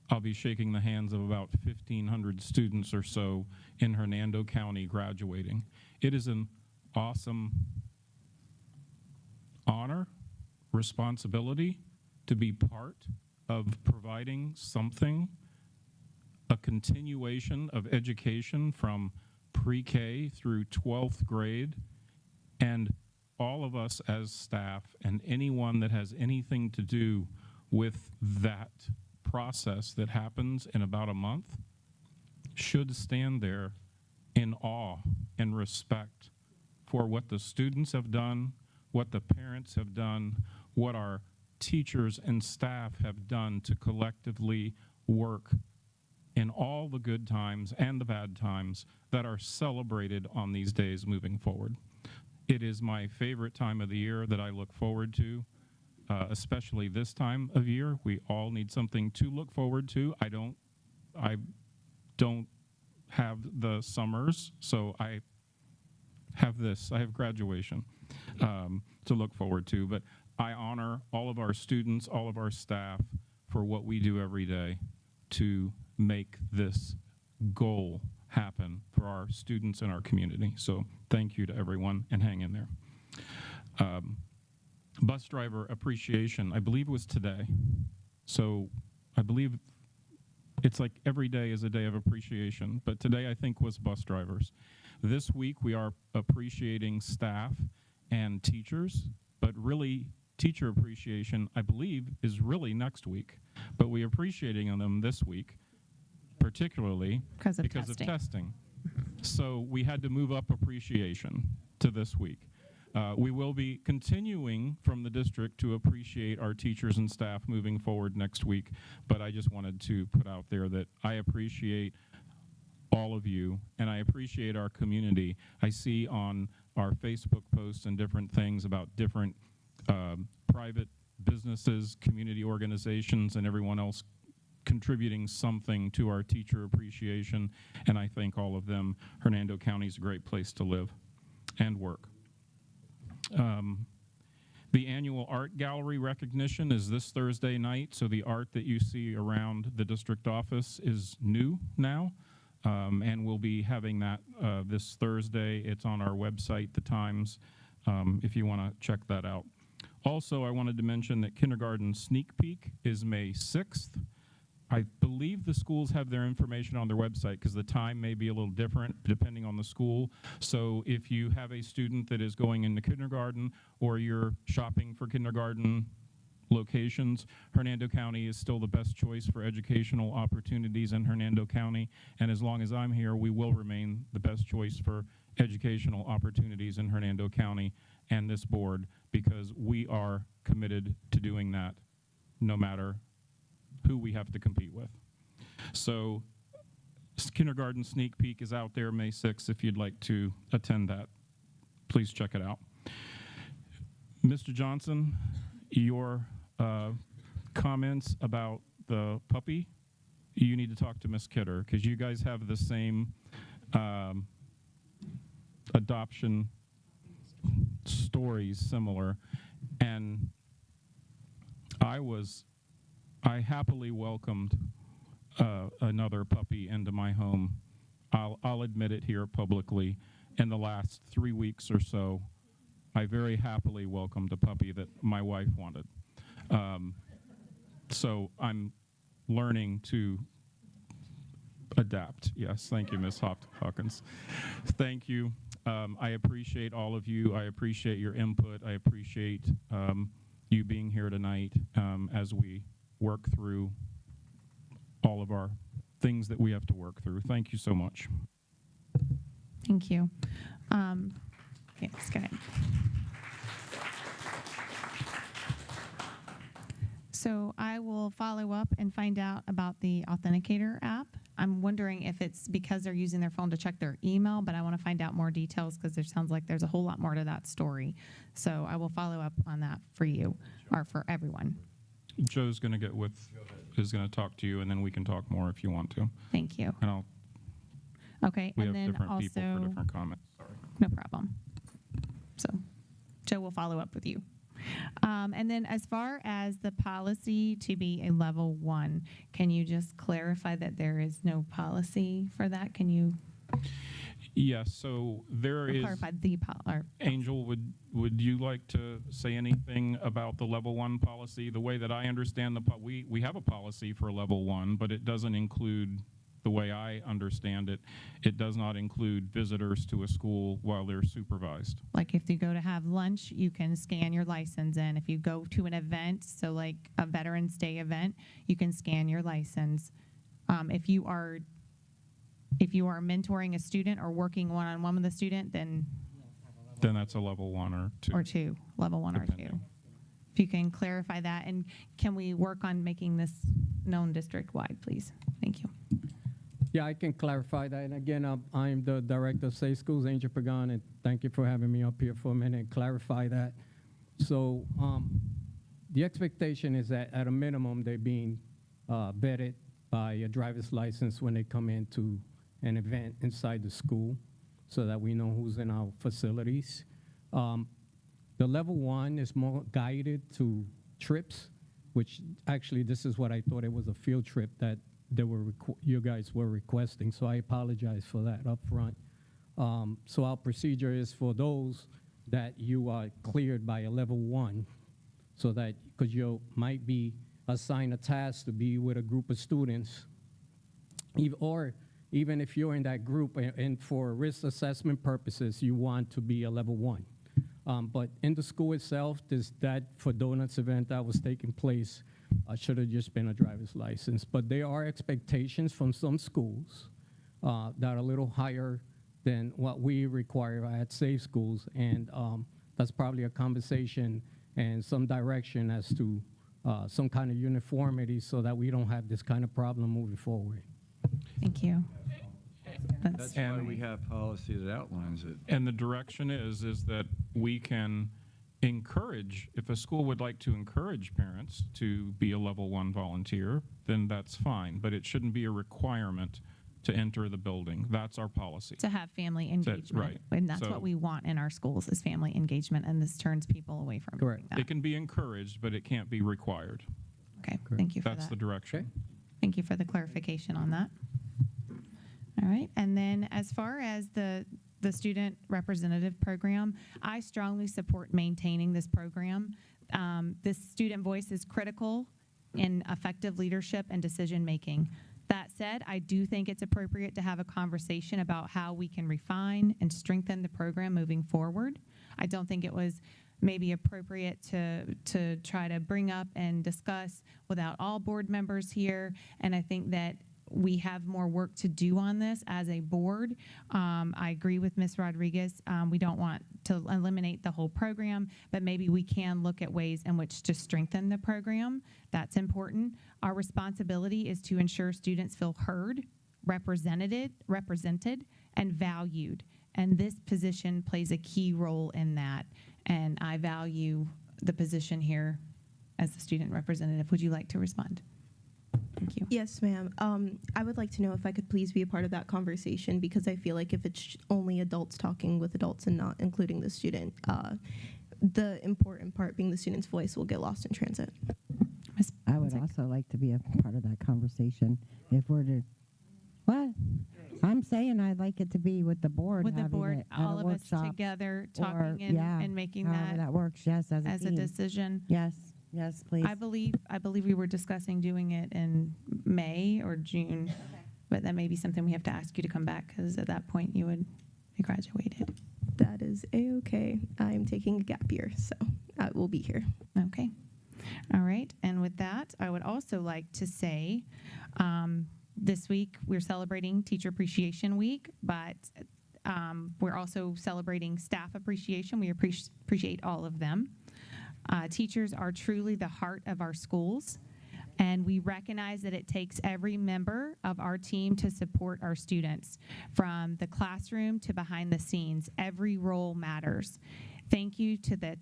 I'll be shaking the hands of about 1,500 students or so in Hernando County graduating. It is an awesome honor, responsibility to be part of providing something, a continuation of education from pre-K through 12th grade, and all of us as staff and anyone that has anything to do with that process that happens in about a month should stand there in awe and respect for what the students have done, what the parents have done, what our teachers and staff have done to collectively work in all the good times and the bad times that are celebrated on these days moving forward. It is my favorite time of the year that I look forward to, especially this time of year. We all need something to look forward to. I don't have the summers, so I have this. I have graduation to look forward to, but I honor all of our students, all of our staff for what we do every day to make this goal happen for our students and our community. So thank you to everyone, and hang in there. Bus driver appreciation, I believe, was today. So I believe it's like every day is a day of appreciation, but today I think was bus drivers. This week we are appreciating staff and teachers, but really teacher appreciation, I believe, is really next week. But we're appreciating them this week, particularly because of testing. So we had to move up appreciation to this week. We will be continuing from the district to appreciate our teachers and staff moving forward next week, but I just wanted to put out there that I appreciate all of you, and I appreciate our community. I see on our Facebook posts and different things about different private businesses, community organizations, and everyone else contributing something to our teacher appreciation, and I thank all of them. Hernando County is a great place to live and work. The annual art gallery recognition is this Thursday night, so the art that you see around the district office is new now, and we'll be having that this Thursday. It's on our website, The Times, if you want to check that out. Also, I wanted to mention that kindergarten sneak peek is May 6th. I believe the schools have their information on their website, because the time may be a little different depending on the school. So if you have a student that is going into kindergarten, or you're shopping for kindergarten locations, Hernando County is still the best choice for educational opportunities in Hernando County. And as long as I'm here, we will remain the best choice for educational opportunities in Hernando County and this board, because we are committed to doing that no matter who we have to compete with. So kindergarten sneak peek is out there May 6th. If you'd like to attend that, please check it out. Mr. Johnson, your comments about the puppy, you need to talk to Miss Kidder, because you guys have the same adoption stories similar, and I happily welcomed another puppy into my home. I'll admit it here publicly, in the last 3 weeks or so, I very happily welcomed a puppy that my wife wanted. So I'm learning to adapt. Yes, thank you, Ms. Hawkins. Thank you. I appreciate all of you. I appreciate your input. I appreciate you being here tonight as we work through all of our things that we have to work through. Thank you so much. Thank you. Yes, go ahead. So I will follow up and find out about the Authenticator app. I'm wondering if it's because they're using their phone to check their email, but I want to find out more details because there sounds like there's a whole lot more to that story. So I will follow up on that for you or for everyone. Joe's going to is going to talk to you, and then we can talk more if you want to. Thank you. And Okay, we and have then different also, people for different comments. Sorry. no problem. So Joe will follow up with you. And then as far as the policy to be a level 1, can you just clarify that there is no policy for that? Can you Yes, so there is. clarify the Angel, would you like to say anything about the level 1 policy? The way that I understand we have a policy for level 1, but it doesn't include, the way I understand it, it does not include visitors to a school while they're supervised. Like if you go to have lunch, you can scan your license in. If you go to an event, so like a Veterans Day event, you can scan your license. If you are mentoring a student or working one-on-one with a student, then that's a level 1 or 2. or 2, level 1 or 2. If you can clarify that, and can we work on making this known district-wide, please? Thank you. Yeah, I can clarify that. And again, I'm the director of Safe Schools, Angel Pagan, and thank you for having me up here for a minute and clarify that. So the expectation is that at a minimum, they're being vetted by a driver's license when they come into an event inside the school so that we know who's in our facilities. The level 1 is more guided to trips, which actually this is what I thought it was, a field trip that you guys were requesting, so I apologize for that up front. So our procedure is for those that you are cleared by a level 1, so that, because you might be assigned a task to be with a group of students, or even if you're in that group and for risk assessment purposes, you want to be a level 1. But in the school itself, that for Donuts event that was taking place, should have just been a driver's license. But there are expectations from some schools that are a little higher than what we require at Safe Schools, and that's probably a conversation and some direction as to some kind of uniformity so that we don't have this kind of problem moving forward. Thank you. That's why we have policy that outlines it. And the direction is that we can encourage, if a school would like to encourage parents to be a level 1 volunteer, then that's fine, but it shouldn't be a requirement to enter the building. That's our policy. To have family engagement. Right. And that's So- what we want in our schools is family engagement, and this turns people away from doing that. It can be encouraged, but it can't be required. Okay, thank you for that. That's the direction. Thank you for the clarification on that. All right, and then as far as the student representative program, I strongly support maintaining this program. This student voice is critical in effective leadership and decision-making. That said, I do think it's appropriate to have a conversation about how we can refine and strengthen the program moving forward. I don't think it was maybe appropriate to try to bring up and discuss without all board members here, and I think that we have more work to do on this as a board. I agree with Ms. Rodriguez. We don't want to eliminate the whole program, but maybe we can look at ways in which to strengthen the program. That's important. Our responsibility is to ensure students feel heard, represented, and valued. And this position plays a key role in that. And I value the position here as the student representative. Would you like to respond? Thank you. Yes, ma'am. I would like to know if I could please be a part of that conversation, because I feel like if it's only adults talking with adults and not including the student, the important part being the student's voice will get lost in transit. I would also like to be a part of that conversation. If we're to, what? I'm saying I'd like it to be with the board. With the having board, it at a all of us workshop together, or- talking yeah, and making however that works. Yes, as as a team. decision. Yes, yes, please. I believe we were discussing doing it in May or June, but that may be something we have to ask you to come back, because at that point you would be graduated. That is a-okay. I'm taking a gap year, so I will be here. Okay. All right. And with that, I would also like to say this week we're celebrating Teacher Appreciation Week, but we're also celebrating Staff Appreciation. We appreciate all of them. Teachers are truly the heart of our schools, and we recognize that it takes every member of our team to support our students. From the classroom to behind the scenes, every role matters. Thank you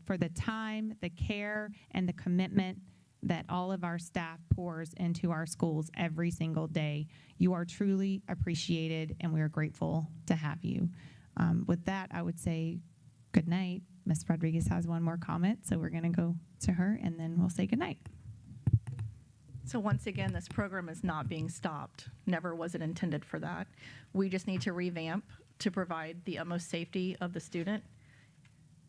for the time, the care, and the commitment that all of our staff pours into our schools every single day. You are truly appreciated, and we are grateful to have you. With that, I would say good night. Ms. Rodriguez has one more comment, so we're going to go to her, and then we'll say good night. So once again, this program is not being stopped. Never was it intended for that. We just need to revamp to provide the utmost safety of the student.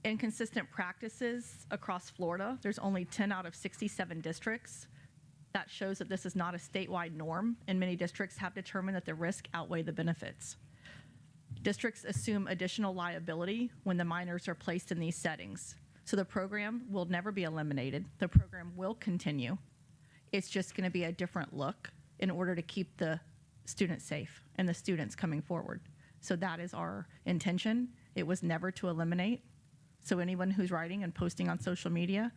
Inconsistent practices across Florida, there's only 10 out of 67 districts. That shows that this is not a statewide norm, and many districts have determined that the risk outweigh the benefits. Districts assume additional liability when the minors are placed in these settings. So the program will never be eliminated. The program will continue. It's just going to be a different look in order to keep the students safe and the students coming forward. So that is our intention. It was never to eliminate. So anyone who's writing and posting on social media,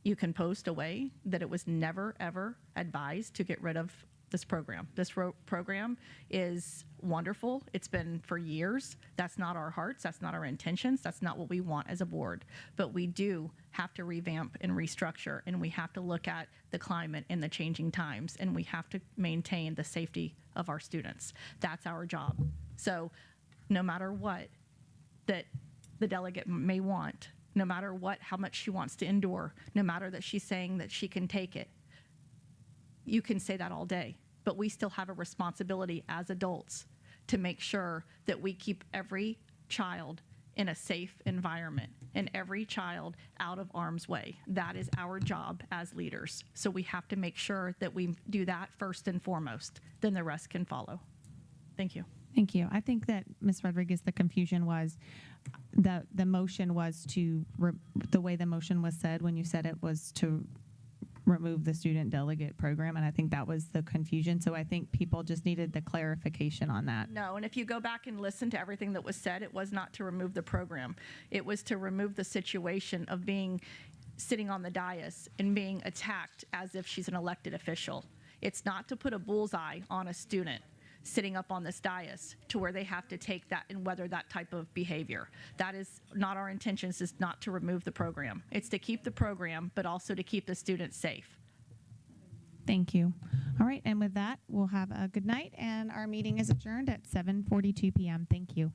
you can post a way that it was never, ever advised to get rid of this program. This program is wonderful. It's been for years. That's not our hearts. That's not our intentions. That's not what we want as a board. But we do have to revamp and restructure, and we have to look at the climate and the changing times, and we have to maintain the safety of our students. That's our job. So no matter what that the delegate may want, no matter what, how much she wants to endure, no matter that she's saying that she can take it, you can say that all day, but we still have a responsibility as adults to make sure that we keep every child in a safe environment and every child out of harm's way. That is our job as leaders. So we have to make sure that we do that first and foremost, then the rest can follow. Thank you. Thank you. I think that, Ms. Rodriguez, the confusion was the motion was to, the way the motion was said when you said it was to remove the student delegate program, and I think that was the confusion. So I think people just needed the clarification on that. No, and if you go back and listen to everything that was said, it was not to remove the program. It was to remove the situation of sitting on the dais and being attacked as if she's an elected official. It's not to put a bullseye on a student sitting up on this dais to where they have to take that and weather that type of behavior. That is not our intentions, is not to remove the program. It's to keep the program, but also to keep the students safe. Thank you. All right, and with that, we'll have a good night, and our meeting is adjourned at 7:42 p.m. Thank you.